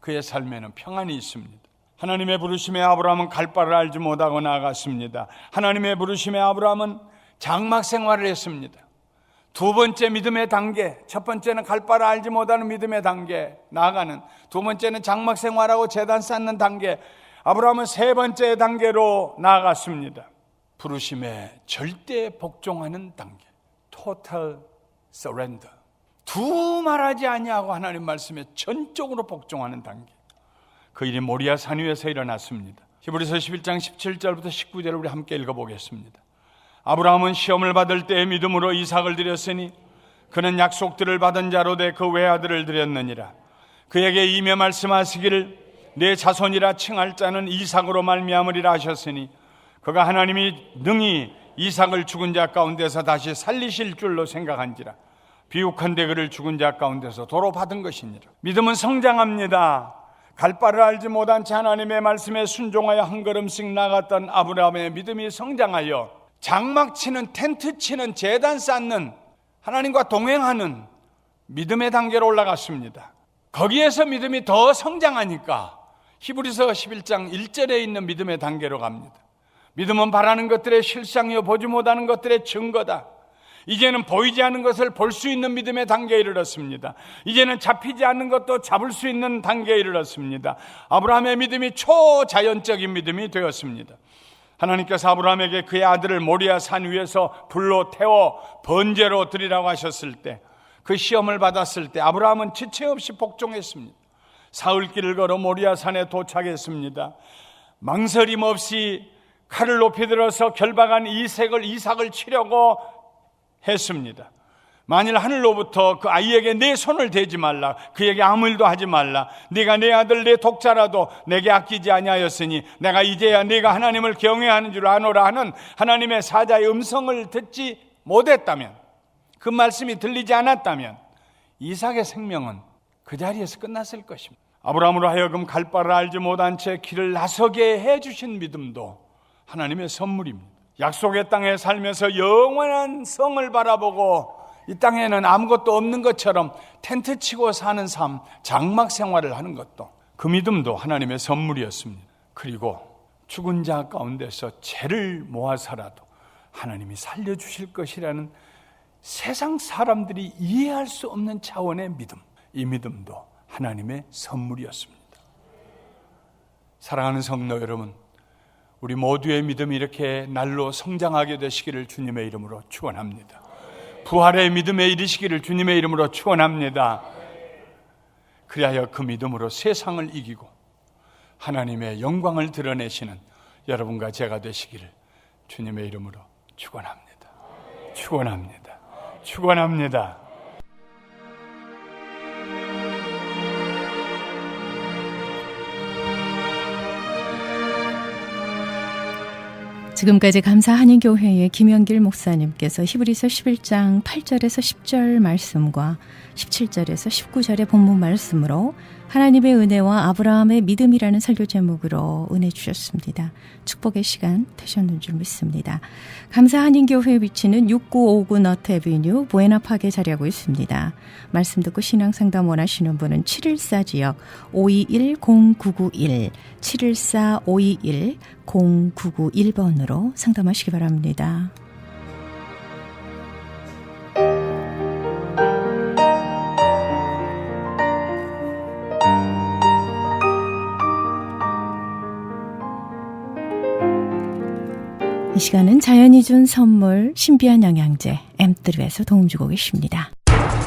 그의 삶에는 평안이 있습니다. 하나님의 부르심에 아브라함은 갈 바를 알지 못하고 나아갔습니다. 하나님의 부르심에 아브라함은 장막 생활을 했습니다. 두 번째 믿음의 단계, 첫 번째는 갈 바를 알지 못하는 믿음의 단계 나아가는, 두 번째는 장막 생활하고 제단 쌓는 단계, 아브라함은 세 번째 단계로 나아갔습니다. 부르심에 절대 복종하는 단계, total surrender. 두말하지 아니하고 하나님 말씀에 전적으로 복종하는 단계. 그 일이 모리아 산 위에서 일어났습니다. 히브리서 11장 17절부터 19절을 우리 함께 읽어보겠습니다. 아브라함은 시험을 받을 때에 믿음으로 이삭을 드렸으니 그는 약속들을 받은 자로 돼 그 외아들을 드렸느니라. 그에게 이며 말씀하시기를 내 자손이라 칭할 자는 이삭으로 말미암으리라 하셨으니 그가 하나님이 능히 이삭을 죽은 자 가운데서 다시 살리실 줄로 생각한지라. 비욱한데 그를 죽은 자 가운데서 도로 받은 것이니라. 믿음은 성장합니다. 갈 바를 알지 못한 채 하나님의 말씀에 순종하여 한 걸음씩 나갔던 아브라함의 믿음이 성장하여 장막 치는, 텐트 치는, 제단 쌓는, 하나님과 동행하는 믿음의 단계로 올라갔습니다. 거기에서 믿음이 더 성장하니까 히브리서 11장 1절에 있는 믿음의 단계로 갑니다. 믿음은 바라는 것들의 실상이요 보지 못하는 것들의 증거다. 이제는 보이지 않는 것을 볼 수 있는 믿음의 단계에 이르렀습니다. 이제는 잡히지 않는 것도 잡을 수 있는 단계에 이르렀습니다. 아브라함의 믿음이 초자연적인 믿음이 되었습니다. 하나님께서 아브라함에게 그의 아들을 모리아 산 위에서 불로 태워 번제로 드리라고 하셨을 때, 그 시험을 받았을 때 아브라함은 지체 없이 복종했습니다. 사흘길을 걸어 모리아 산에 도착했습니다. 망설임 없이 칼을 높이 들어서 결박한 이삭을 치려고 했습니다. 만일 하늘로부터 그 아이에게 내 손을 대지 말라, 그에게 아무 일도 하지 말라, 네가 내 아들 내 독자라도 내게 아끼지 아니하였으니 내가 이제야 네가 하나님을 경외하는 줄 아노라 하는 하나님의 사자의 음성을 듣지 못했다면, 그 말씀이 들리지 않았다면 이삭의 생명은 그 자리에서 끝났을 것입니다. 아브라함으로 하여금 갈 바를 알지 못한 채 길을 나서게 해주신 믿음도 하나님의 선물입니다. 약속의 땅에 살면서 영원한 성을 바라보고 이 땅에는 아무것도 없는 것처럼 텐트 치고 사는 삶, 장막 생활을 하는 것도, 그 믿음도 하나님의 선물이었습니다. 그리고 죽은 자 가운데서 죄를 모아서라도 하나님이 살려주실 것이라는 세상 사람들이 이해할 수 없는 차원의 믿음, 이 믿음도 하나님의 선물이었습니다. 사랑하는 성도 여러분, 우리 모두의 믿음이 이렇게 날로 성장하게 되시기를 주님의 이름으로 축원합니다. 부활의 믿음에 이르시기를 주님의 이름으로 축원합니다. 그리하여 그 믿음으로 세상을 이기고 하나님의 영광을 드러내시는 여러분과 제가 되시기를 주님의 이름으로 축원합니다. 축원합니다. 축원합니다. 지금까지 감사하는 교회의 김영길 목사님께서 히브리서 11장 8절에서 10절 말씀과 17절에서 19절의 본문 말씀으로 하나님의 은혜와 아브라함의 믿음이라는 설교 제목으로 은혜 주셨습니다. 축복의 시간 되셨는 줄 믿습니다. 감사하는 교회의 위치는 6959 너트 애비뉴 부에나파크에 자리하고 있습니다. 말씀 듣고 신앙상담 원하시는 분은 714지역 521-0991 714-521-0991번으로 상담하시기 바랍니다. 이 시간은 자연이 준 선물 신비한 영양제 M3에서 도움 주고 계십니다.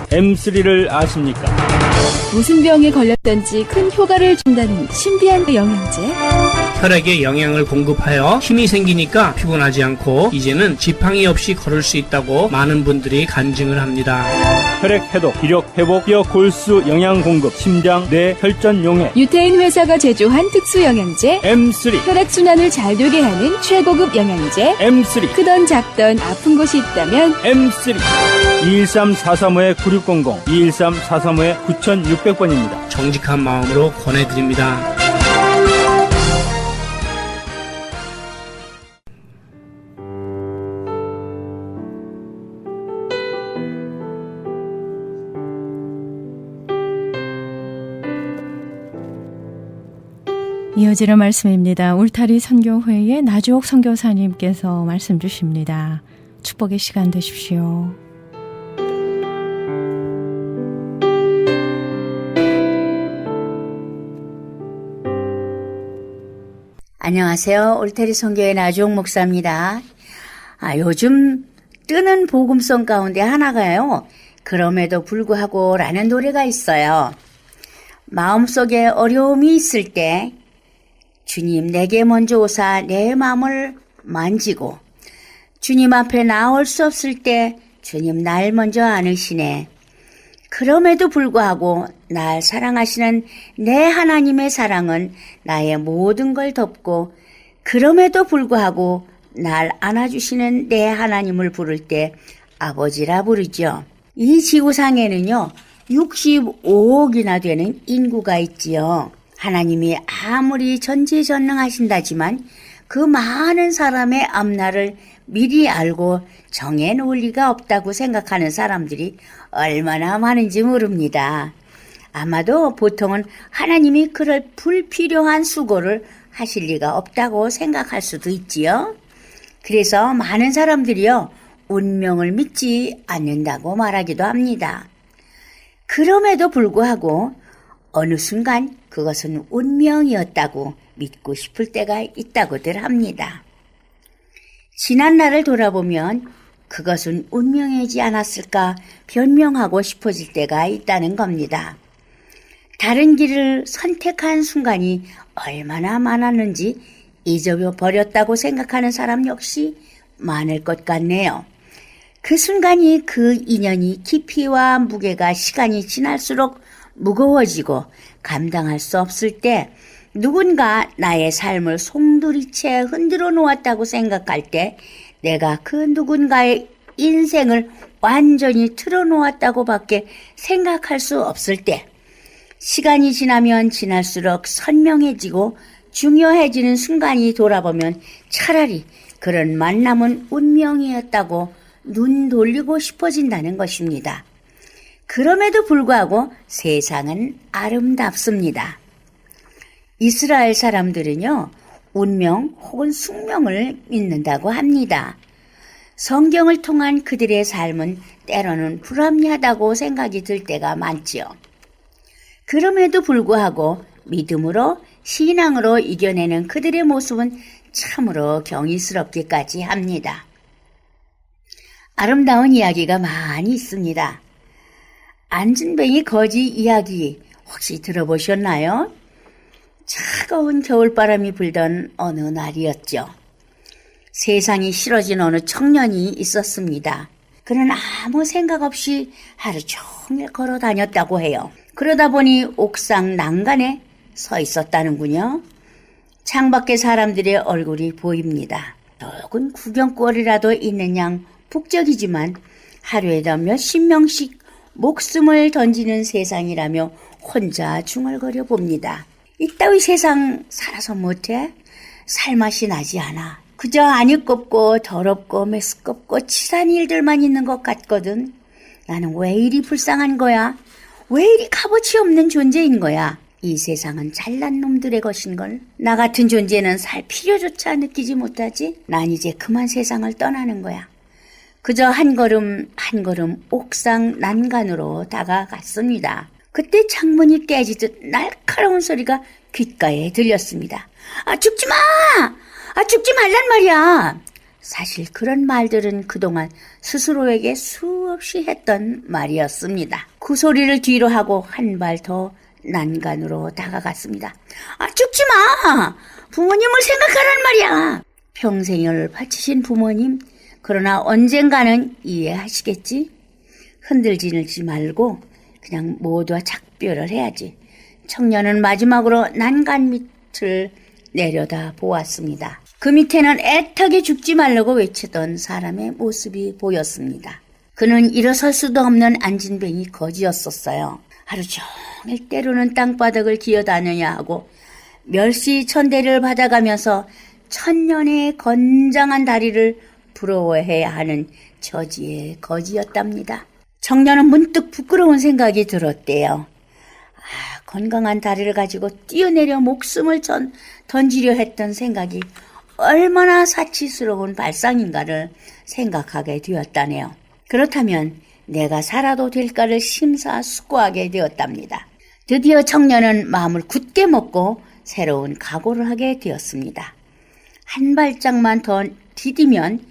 M3를 아십니까? 무슨 병에 걸렸던지 큰 효과를 준다는 신비한 영양제. 혈액에 영양을 공급하여 힘이 생기니까 피곤하지 않고 이제는 지팡이 없이 걸을 수 있다고 많은 분들이 간증을 합니다. 혈액 해독, 기력 회복, 뼈 골수 영양 공급, 심장, 뇌, 혈전 용해. 유태인 회사가 제조한 특수 영양제. M3, 혈액순환을 잘 되게 하는 최고급 영양제. M3, 크던 작던 아픈 곳이 있다면 M3. 213-435-9600, 213-435-9600번입니다. 정직한 마음으로 권해드립니다. 이어지는 말씀입니다. 울타리 선교회의 나주옥 선교사님께서 말씀 주십니다. 축복의 시간 되십시오. 안녕하세요. 울타리 선교회 나주옥 목사입니다. 요즘 뜨는 복음성 가운데 하나가요. 그럼에도 불구하고 라는 노래가 있어요. 마음속에 어려움이 있을 때 주님 내게 먼저 오사 내 마음을 만지고 주님 앞에 나올 수 없을 때 주님 날 먼저 안으시네. 그럼에도 불구하고 날 사랑하시는 내 하나님의 사랑은 나의 모든 걸 덮고 그럼에도 불구하고 날 안아주시는 내 하나님을 부를 때 아버지라 부르죠. 이 지구상에는요 65억이나 되는 인구가 있지요. 하나님이 아무리 전지전능하신다지만 그 많은 사람의 앞날을 미리 알고 정해놓을 리가 없다고 생각하는 사람들이 얼마나 많은지 모릅니다. 아마도 보통은 하나님이 그럴 불필요한 수고를 하실 리가 없다고 생각할 수도 있지요. 그래서 많은 사람들이요 운명을 믿지 않는다고 말하기도 합니다. 그럼에도 불구하고 어느 순간 그것은 운명이었다고 믿고 싶을 때가 있다고들 합니다. 지난 날을 돌아보면 그것은 운명이지 않았을까 변명하고 싶어질 때가 있다는 겁니다. 다른 길을 선택한 순간이 얼마나 많았는지 잊어버렸다고 생각하는 사람 역시 많을 것 같네요. 그 순간이 그 인연이 깊이와 무게가 시간이 지날수록 무거워지고 감당할 수 없을 때 누군가 나의 삶을 송두리째 흔들어 놓았다고 생각할 때 내가 그 누군가의 인생을 완전히 틀어놓았다고 밖에 생각할 수 없을 때 시간이 지나면 지날수록 선명해지고 중요해지는 순간이 돌아보면 차라리 그런 만남은 운명이었다고 눈 돌리고 싶어진다는 것입니다. 그럼에도 불구하고 세상은 아름답습니다. 이스라엘 사람들은요, 운명 혹은 숙명을 믿는다고 합니다. 성경을 통한 그들의 삶은 때로는 불합리하다고 생각이 들 때가 많지요. 그럼에도 불구하고 믿음으로 신앙으로 이겨내는 그들의 모습은 참으로 경이스럽기까지 합니다. 아름다운 이야기가 많이 있습니다. 안진뱅이 거지 이야기 혹시 들어보셨나요? 차가운 겨울바람이 불던 어느 날이었죠. 세상이 싫어진 어느 청년이 있었습니다. 그는 아무 생각 없이 하루 종일 걸어 다녔다고 해요. 그러다 보니 옥상 난간에 서 있었다는군요. 창밖에 사람들의 얼굴이 보입니다. 적은 구경거리라도 있는 양 북적이지만 하루에도 몇십 명씩 목숨을 던지는 세상이라며 혼자 중얼거려 봅니다. 이따위 세상 살아서 못해? 살맛이 나지 않아. 그저 안이 꼽고 더럽고 메스껍고 치사한 일들만 있는 것 같거든. 나는 왜 이리 불쌍한 거야? 왜 이리 값어치 없는 존재인 거야? 이 세상은 잘난 놈들의 것인걸. 나 같은 존재는 살 필요조차 느끼지 못하지? 난 이제 그만 세상을 떠나는 거야. 그저 한 걸음 한 걸음 옥상 난간으로 다가갔습니다. 그때 창문이 깨지듯 날카로운 소리가 귓가에 들렸습니다. 죽지 마! 죽지 말란 말이야! 사실 그런 말들은 그동안 스스로에게 수없이 했던 말이었습니다. 그 소리를 뒤로 하고 한 발 더 난간으로 다가갔습니다. 죽지 마! 부모님을 생각하란 말이야! 평생을 바치신 부모님, 그러나 언젠가는 이해하시겠지? 흔들리지 말고 그냥 모두와 작별을 해야지. 청년은 마지막으로 난간 밑을 내려다 보았습니다. 그 밑에는 애타게 죽지 말라고 외치던 사람의 모습이 보였습니다. 그는 일어설 수도 없는 안진뱅이 거지였었어요. 하루 종일 때로는 땅바닥을 기어다녀야 하고 멸시천대를 받아가면서 천년의 건장한 다리를 부러워해야 하는 저지의 거지였답니다. 청년은 문득 부끄러운 생각이 들었대요. 건강한 다리를 가지고 뛰어내려 목숨을 던지려 했던 생각이 얼마나 사치스러운 발상인가를 생각하게 되었다네요. 그렇다면 내가 살아도 될까를 심사숙고하게 되었답니다. 드디어 청년은 마음을 굳게 먹고 새로운 각오를 하게 되었습니다. 한 발짝만 더 디디면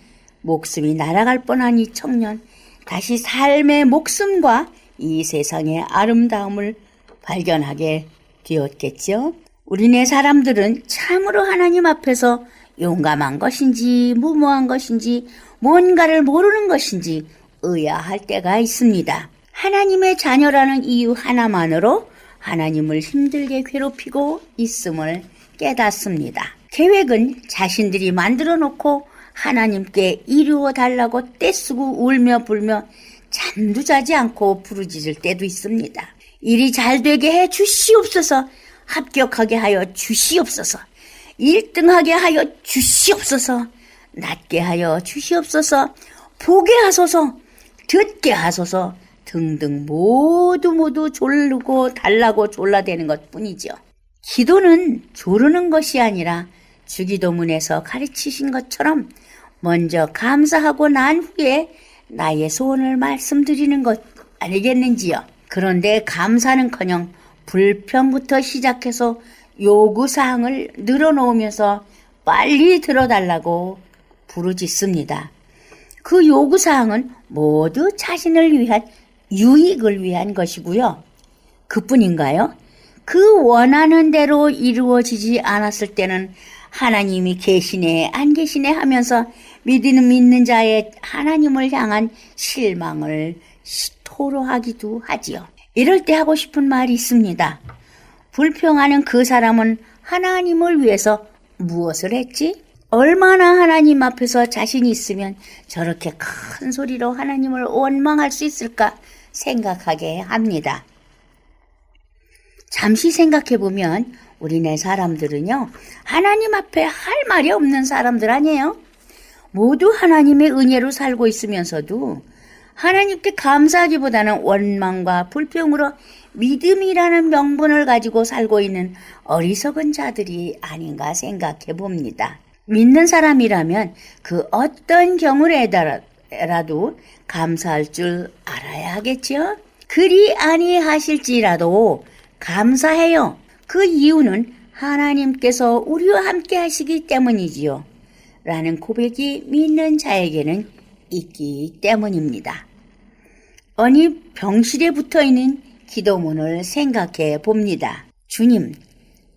목숨이 날아갈 뻔한 이 청년, 다시 삶의 목숨과 이 세상의 아름다움을 발견하게 되었겠죠. 우리네 사람들은 참으로 하나님 앞에서 용감한 것인지 무모한 것인지 뭔가를 모르는 것인지 의아할 때가 있습니다. 하나님의 자녀라는 이유 하나만으로 하나님을 힘들게 괴롭히고 있음을 깨닫습니다. 계획은 자신들이 만들어 놓고 하나님께 이루어 달라고 떼쓰고 울며 불며 잠도 자지 않고 부르짖을 때도 있습니다. 일이 잘 되게 해 주시옵소서, 합격하게 하여 주시옵소서, 1등하게 하여 주시옵소서, 낫게 하여 주시옵소서, 보게 하소서, 듣게 하소서 등등 모두 졸르고 달라고 졸라대는 것뿐이죠. 기도는 조르는 것이 아니라 주기도문에서 가르치신 것처럼 먼저 감사하고 난 후에 나의 소원을 말씀드리는 것 아니겠는지요. 그런데 감사는커녕 불평부터 시작해서 요구사항을 늘어놓으면서 빨리 들어달라고 부르짖습니다. 그 요구사항은 모두 자신을 위한 유익을 위한 것이고요. 그뿐인가요? 그 원하는 대로 이루어지지 않았을 때는 하나님이 계시네 안 계시네 하면서 믿는 자의 하나님을 향한 실망을 토로하기도 하지요. 이럴 때 하고 싶은 말이 있습니다. 불평하는 그 사람은 하나님을 위해서 무엇을 했지? 얼마나 하나님 앞에서 자신이 있으면 저렇게 큰 소리로 하나님을 원망할 수 있을까 생각하게 합니다. 잠시 생각해보면 우리네 사람들은요, 하나님 앞에 할 말이 없는 사람들 아니에요? 모두 하나님의 은혜로 살고 있으면서도 하나님께 감사하기보다는 원망과 불평으로 믿음이라는 명분을 가지고 살고 있는 어리석은 자들이 아닌가 생각해 봅니다. 믿는 사람이라면 그 어떤 경우라도 감사할 줄 알아야 하겠죠? 그리 아니하실지라도 감사해요. 그 이유는 하나님께서 우리와 함께 하시기 때문이지요. 라는 고백이 믿는 자에게는 있기 때문입니다. 어느 병실에 붙어있는 기도문을 생각해 봅니다. 주님,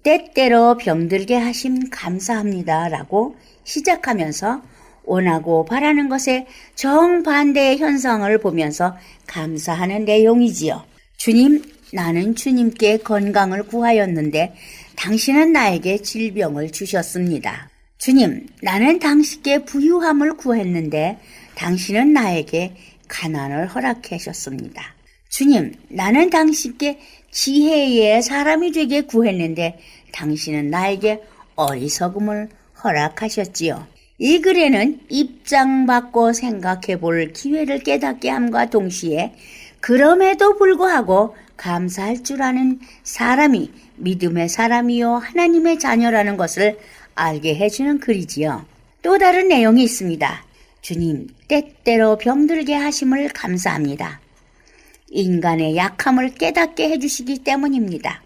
때때로 병들게 하심 감사합니다. 라고 시작하면서 원하고 바라는 것에 정반대의 현상을 보면서 감사하는 내용이지요. 주님, 나는 주님께 건강을 구하였는데 당신은 나에게 질병을 주셨습니다. 주님, 나는 당신께 부유함을 구했는데 당신은 나에게 가난을 허락하셨습니다. 주님, 나는 당신께 지혜의 사람이 되게 구했는데 당신은 나에게 어리석음을 허락하셨지요. 이 글에는 입장 바꿔 생각해 볼 기회를 깨닫게 함과 동시에 그럼에도 불구하고 감사할 줄 아는 사람이 믿음의 사람이요 하나님의 자녀라는 것을 알게 해주는 글이지요. 또 다른 내용이 있습니다. 주님, 때때로 병들게 하심을 감사합니다. 인간의 약함을 깨닫게 해주시기 때문입니다.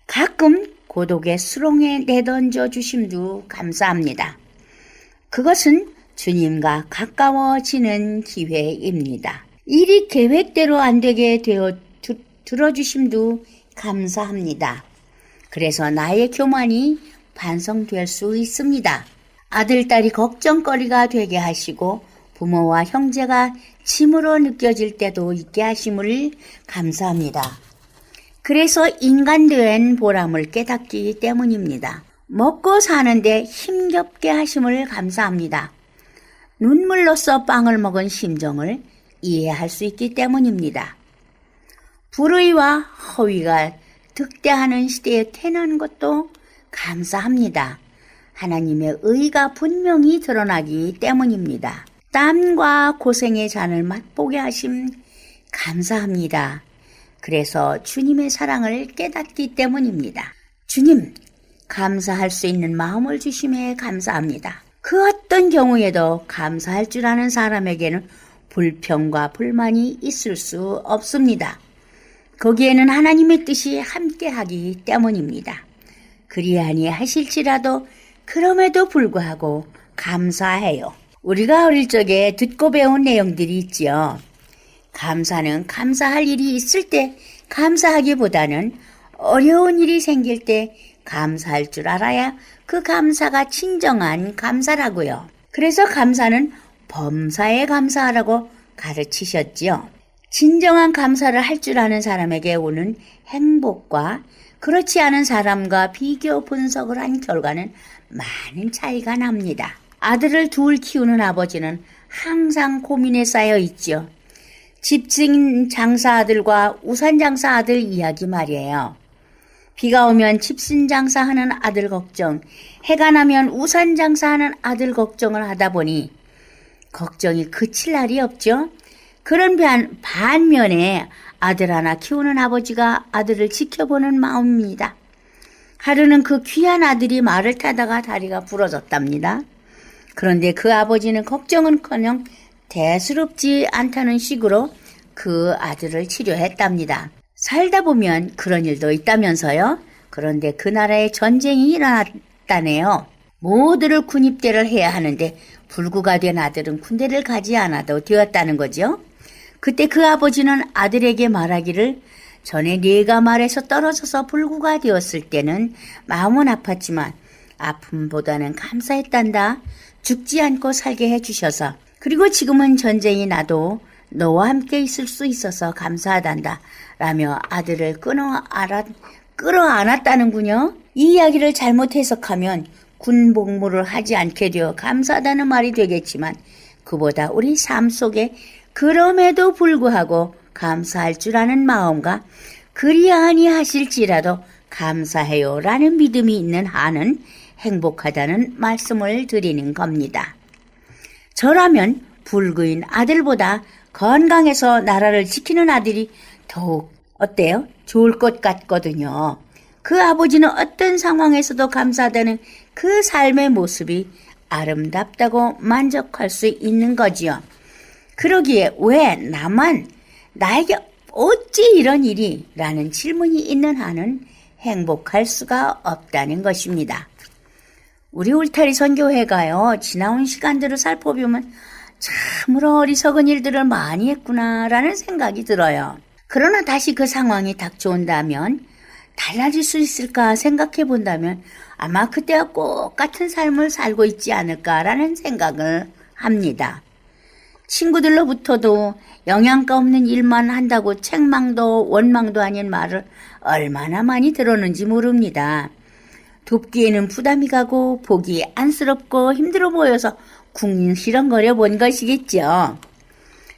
가끔 고독의 수렁에 내던져 주심도 감사합니다. 그것은 주님과 가까워지는 기회입니다. 일이 계획대로 안 되게 되어 들어주심도 감사합니다. 그래서 나의 교만이 반성될 수 있습니다. 아들, 딸이 걱정거리가 되게 하시고 부모와 형제가 짐으로 느껴질 때도 있게 하심을 감사합니다. 그래서 인간된 보람을 깨닫기 때문입니다. 먹고 사는데 힘겹게 하심을 감사합니다. 눈물로써 빵을 먹은 심정을 이해할 수 있기 때문입니다. 불의와 허위가 득대하는 시대에 태어난 것도 감사합니다. 하나님의 의가 분명히 드러나기 때문입니다. 땀과 고생의 잔을 맛보게 하심 감사합니다. 그래서 주님의 사랑을 깨닫기 때문입니다. 주님, 감사할 수 있는 마음을 주심에 감사합니다. 그 어떤 경우에도 감사할 줄 아는 사람에게는 불평과 불만이 있을 수 없습니다. 거기에는 하나님의 뜻이 함께하기 때문입니다. 그리하니 하실지라도 그럼에도 불구하고 감사해요. 우리가 어릴 적에 듣고 배운 내용들이 있지요. 감사는 감사할 일이 있을 때 감사하기보다는 어려운 일이 생길 때 감사할 줄 알아야 그 감사가 진정한 감사라고요. 그래서 감사는 범사에 감사하라고 가르치셨지요. 진정한 감사를 할 줄 아는 사람에게 오는 행복과 그렇지 않은 사람과 비교 분석을 한 결과는 많은 차이가 납니다. 아들을 둘 키우는 아버지는 항상 고민에 쌓여 있지요. 집신 장사 아들과 우산 장사 아들 이야기 말이에요. 비가 오면 집신 장사하는 아들 걱정, 해가 나면 우산 장사하는 아들 걱정을 하다 보니 걱정이 그칠 날이 없죠. 그런 반면에 아들 하나 키우는 아버지가 아들을 지켜보는 마음입니다. 하루는 그 귀한 아들이 말을 타다가 다리가 부러졌답니다. 그런데 그 아버지는 걱정은커녕 대수롭지 않다는 식으로 그 아들을 치료했답니다. 살다 보면 그런 일도 있다면서요. 그런데 그 나라에 전쟁이 일어났다네요. 모두를 군입대를 해야 하는데 불구가 된 아들은 군대를 가지 않아도 되었다는 거죠. 그때 그 아버지는 아들에게 말하기를 전에 네가 말에서 떨어져서 불구가 되었을 때는 마음은 아팠지만 아픔보다는 감사했단다. 죽지 않고 살게 해주셔서. 그리고 지금은 전쟁이 나도 너와 함께 있을 수 있어서 감사하단다. 라며 아들을 끌어안았다는군요. 이 이야기를 잘못 해석하면 군 복무를 하지 않게 되어 감사하다는 말이 되겠지만 그보다 우리 삶 속에 그럼에도 불구하고 감사할 줄 아는 마음과 그리하니 하실지라도 감사해요 라는 믿음이 있는 한은 행복하다는 말씀을 드리는 겁니다. 저라면 불구인 아들보다 건강해서 나라를 지키는 아들이 더욱 어때요? 좋을 것 같거든요. 그 아버지는 어떤 상황에서도 감사하다는 그 삶의 모습이 아름답다고 만족할 수 있는 거지요. 그러기에 왜 나만 나에게 어찌 이런 일이? 라는 질문이 있는 한은 행복할 수가 없다는 것입니다. 우리 울타리 선교회가요. 지나온 시간들을 살펴보면 참으로 어리석은 일들을 많이 했구나라는 생각이 들어요. 그러나 다시 그 상황이 닥쳐온다면 달라질 수 있을까 생각해 본다면 아마 그때와 꼭 같은 삶을 살고 있지 않을까라는 생각을 합니다. 친구들로부터도 영양가 없는 일만 한다고 책망도 원망도 아닌 말을 얼마나 많이 들었는지 모릅니다. 돕기에는 부담이 가고 보기 안쓰럽고 힘들어 보여서 궁시렁거려 본 것이겠죠.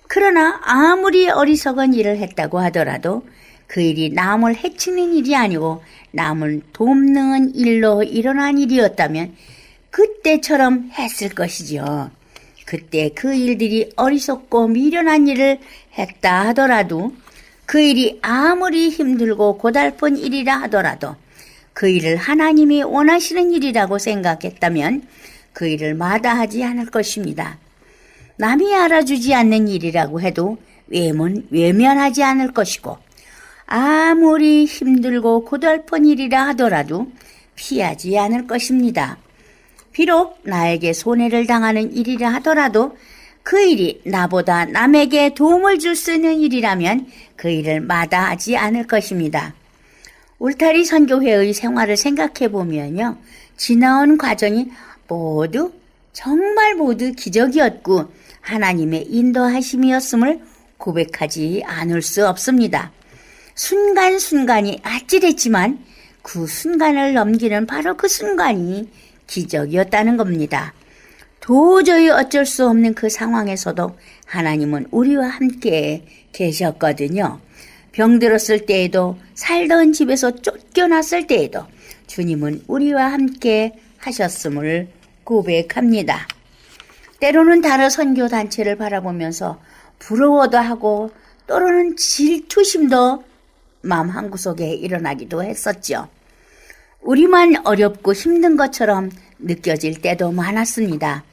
그러나 아무리 어리석은 일을 했다고 하더라도 그 일이 남을 해치는 일이 아니고 남을 돕는 일로 일어난 일이었다면 그때처럼 했을 것이죠. 그때 그 일들이 어리석고 미련한 일을 했다 하더라도 그 일이 아무리 힘들고 고달픈 일이라 하더라도 그 일을 하나님이 원하시는 일이라고 생각했다면 그 일을 마다하지 않을 것입니다. 남이 알아주지 않는 일이라고 해도 외면하지 않을 것이고 아무리 힘들고 고달픈 일이라 하더라도 피하지 않을 것입니다. 비록 나에게 손해를 당하는 일이라 하더라도 그 일이 나보다 남에게 도움을 줄 수 있는 일이라면 그 일을 마다하지 않을 것입니다. 울타리 선교회의 생활을 생각해 보면요. 지나온 과정이 정말 모두 기적이었고 하나님의 인도하심이었음을 고백하지 않을 수 없습니다. 순간순간이 아찔했지만 그 순간을 넘기는 바로 그 순간이 기적이었다는 겁니다. 도저히 어쩔 수 없는 그 상황에서도 하나님은 우리와 함께 계셨거든요. 병들었을 때에도 살던 집에서 쫓겨났을 때에도 주님은 우리와 함께 하셨음을 고백합니다. 때로는 다른 선교단체를 바라보면서 부러워도 하고 때로는 질투심도 마음 한구석에 일어나기도 했었죠. 우리만 어렵고 힘든 것처럼 느껴질 때도 많았습니다.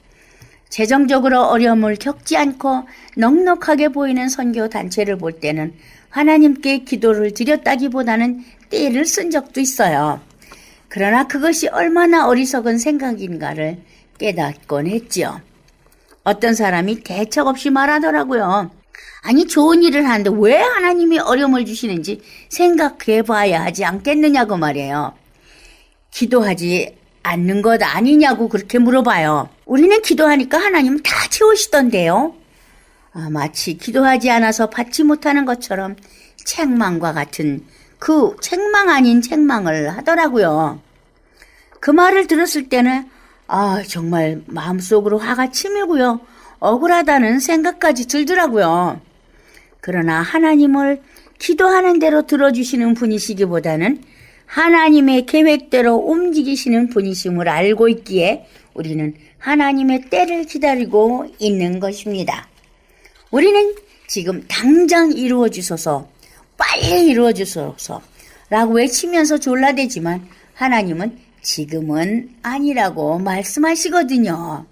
재정적으로 어려움을 겪지 않고 넉넉하게 보이는 선교단체를 볼 때는 하나님께 기도를 드렸다기보다는 떼를 쓴 적도 있어요. 그러나 그것이 얼마나 어리석은 생각인가를 깨닫곤 했죠. 어떤 사람이 대책 없이 말하더라고요. 아니 좋은 일을 하는데 왜 하나님이 어려움을 주시는지 생각해 봐야 하지 않겠느냐고 말이에요. 기도하지 않는 것 아니냐고 그렇게 물어봐요. 우리는 기도하니까 하나님은 다 채우시던데요. 마치 기도하지 않아서 받지 못하는 것처럼 책망과 같은 그 책망 아닌 책망을 하더라고요. 그 말을 들었을 때는 정말 마음속으로 화가 치밀고요. 억울하다는 생각까지 들더라고요. 그러나 하나님을 기도하는 대로 들어주시는 분이시기보다는 하나님의 계획대로 움직이시는 분이심을 알고 있기에 우리는 하나님의 때를 기다리고 있는 것입니다. 우리는 지금 당장 이루어 주소서, 빨리 이루어 주소서 라고 외치면서 졸라대지만 하나님은 지금은 아니라고 말씀하시거든요.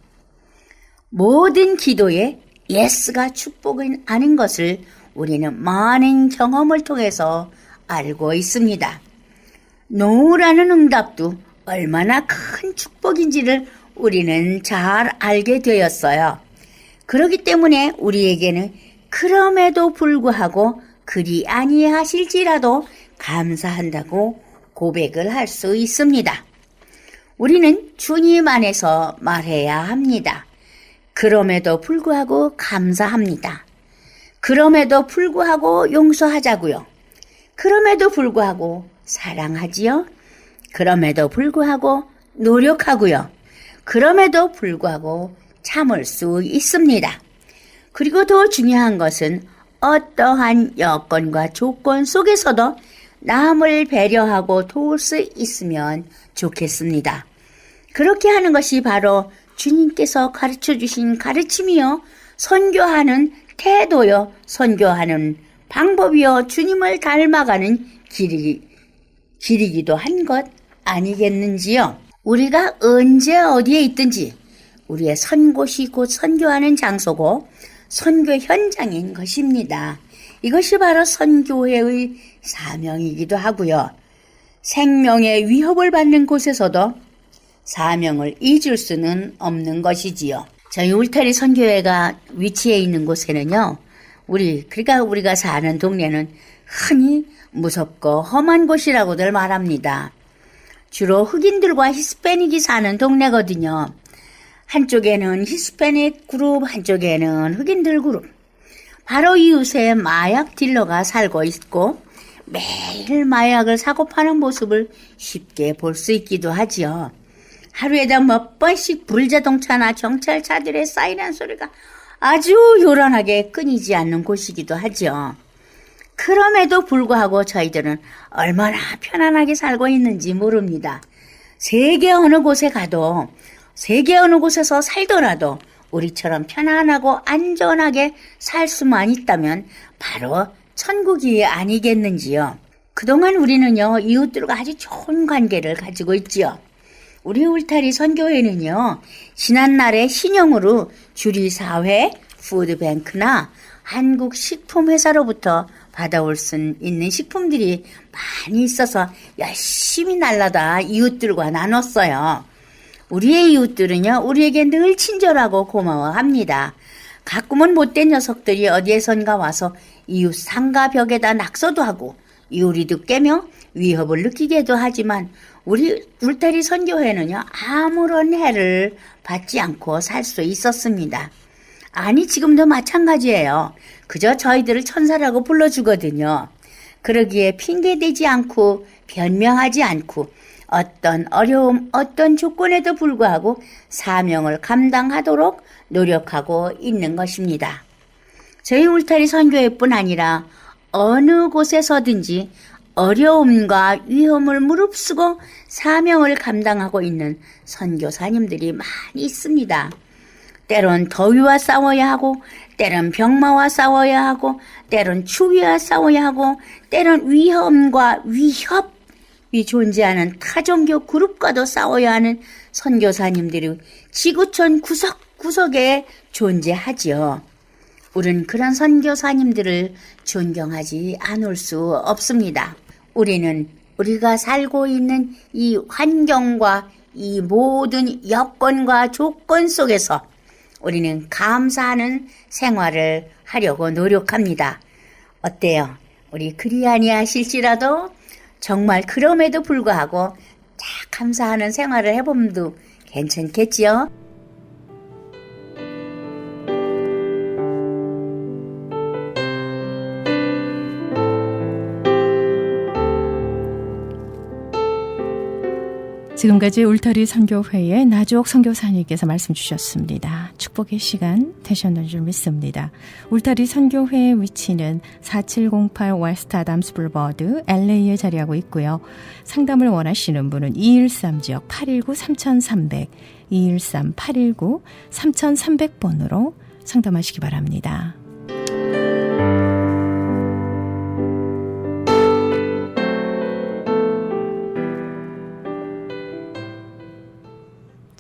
모든 기도에 예스가 축복은 아닌 것을 우리는 많은 경험을 통해서 알고 있습니다. 노라는 응답도 얼마나 큰 축복인지를 우리는 잘 알게 되었어요. 그렇기 때문에 우리에게는 그럼에도 불구하고 그리 아니하실지라도 감사한다고 고백을 할 수 있습니다. 우리는 주님 안에서 말해야 합니다. 그럼에도 불구하고 감사합니다. 그럼에도 불구하고 용서하자고요. 그럼에도 불구하고 사랑하지요. 그럼에도 불구하고 노력하고요. 그럼에도 불구하고 참을 수 있습니다. 그리고 더 중요한 것은 어떠한 여건과 조건 속에서도 남을 배려하고 도울 수 있으면 좋겠습니다. 그렇게 하는 것이 바로 주님께서 가르쳐 주신 가르침이요, 선교하는 태도요, 선교하는 방법이요, 주님을 닮아가는 길이기도 한 것 아니겠는지요. 우리가 언제 어디에 있든지 우리의 선 곳이 곧 선교하는 장소고 선교 현장인 것입니다. 이것이 바로 선교회의 사명이기도 하고요. 생명의 위협을 받는 곳에서도 사명을 잊을 수는 없는 것이지요. 저희 울타리 선교회가 위치해 있는 곳에는요, 우리가 사는 동네는 흔히 무섭고 험한 곳이라고들 말합니다. 주로 흑인들과 히스패닉이 사는 동네거든요. 한쪽에는 히스패닉 그룹, 한쪽에는 흑인들 그룹. 바로 이웃에 마약 딜러가 살고 있고 매일 마약을 사고 파는 모습을 쉽게 볼 수 있기도 하지요. 하루에다 몇 번씩 불자동차나 경찰차들의 사이렌 소리가 아주 요란하게 끊이지 않는 곳이기도 하죠. 그럼에도 불구하고 저희들은 얼마나 편안하게 살고 있는지 모릅니다. 세계 어느 곳에 가도, 세계 어느 곳에서 살더라도 우리처럼 편안하고 안전하게 살 수만 있다면 바로 천국이 아니겠는지요. 그동안 우리는요, 이웃들과 아주 좋은 관계를 가지고 있지요. 우리 울타리 선교회는요, 지난날의 신용으로 주리사회, 푸드뱅크나 한국식품회사로부터 받아올 수 있는 식품들이 많이 있어서 열심히 날라다 이웃들과 나눴어요. 우리의 이웃들은요, 우리에게 늘 친절하고 고마워합니다. 가끔은 못된 녀석들이 어디에선가 와서 이웃 상가 벽에다 낙서도 하고 요리도 깨며 위협을 느끼게도 하지만 우리 울타리 선교회는요, 아무런 해를 받지 않고 살 수 있었습니다. 아니, 지금도 마찬가지예요. 그저 저희들을 천사라고 불러주거든요. 그러기에 핑계대지 않고 변명하지 않고 어떤 어려움, 어떤 조건에도 불구하고 사명을 감당하도록 노력하고 있는 것입니다. 저희 울타리 선교회뿐 아니라 어느 곳에서든지 어려움과 위험을 무릅쓰고 사명을 감당하고 있는 선교사님들이 많이 있습니다. 때론 더위와 싸워야 하고, 때론 병마와 싸워야 하고, 때론 추위와 싸워야 하고, 때론 위험과 위협이 존재하는 타종교 그룹과도 싸워야 하는 선교사님들이 지구촌 구석구석에 존재하지요. 우리는 그런 선교사님들을 존경하지 않을 수 없습니다. 우리는 우리가 살고 있는 이 환경과 이 모든 여건과 조건 속에서 우리는 감사하는 생활을 하려고 노력합니다. 어때요? 우리 그리 아니하실지라도 정말 그럼에도 불구하고 감사하는 생활을 해보면 괜찮겠지요? 지금까지 울타리 선교회의 나주옥 선교사님께서 말씀 주셨습니다. 축복의 시간 되셨는 줄 믿습니다. 울타리 선교회의 위치는 4708 웨스트 아담스 블버드 LA에 자리하고 있고요. 상담을 원하시는 분은 213지역 819-3300, 213-819-3300번으로 상담하시기 바랍니다.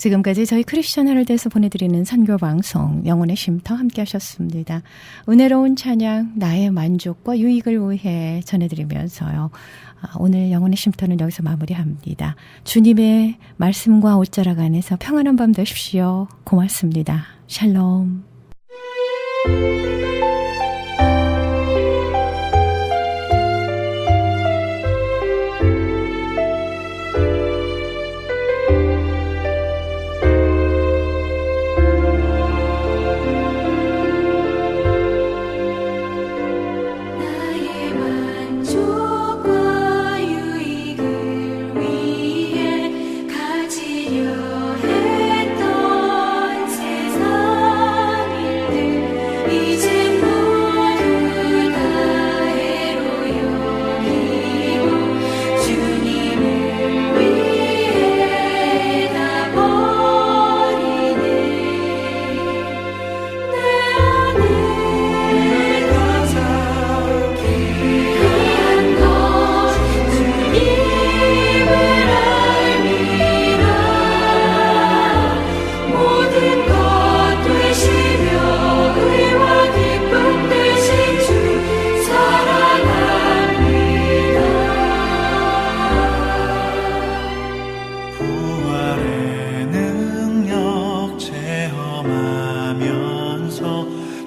지금까지 저희 크리스천 헤럴드에서 보내드리는 선교방송 영혼의 쉼터 함께 하셨습니다. 은혜로운 찬양 나의 만족과 유익을 위해 전해드리면서요. 오늘 영혼의 쉼터는 여기서 마무리합니다. 주님의 말씀과 옷자락 안에서 평안한 밤 되십시오. 고맙습니다. 샬롬.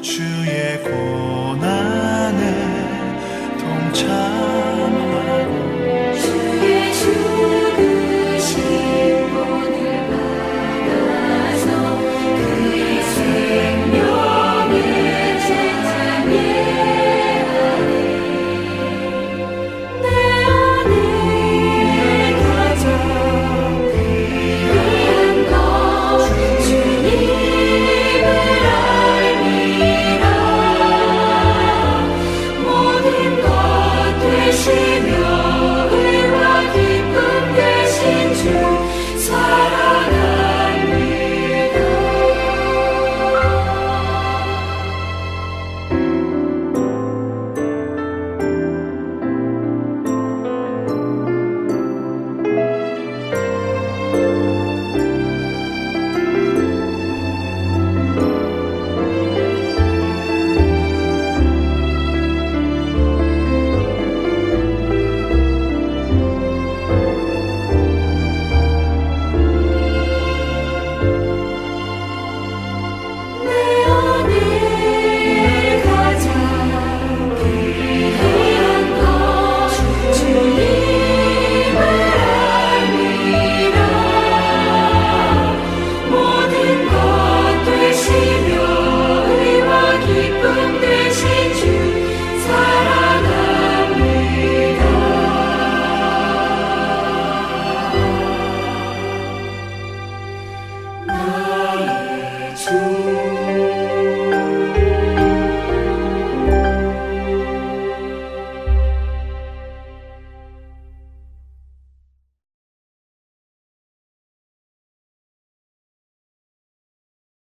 주의 고난에 동참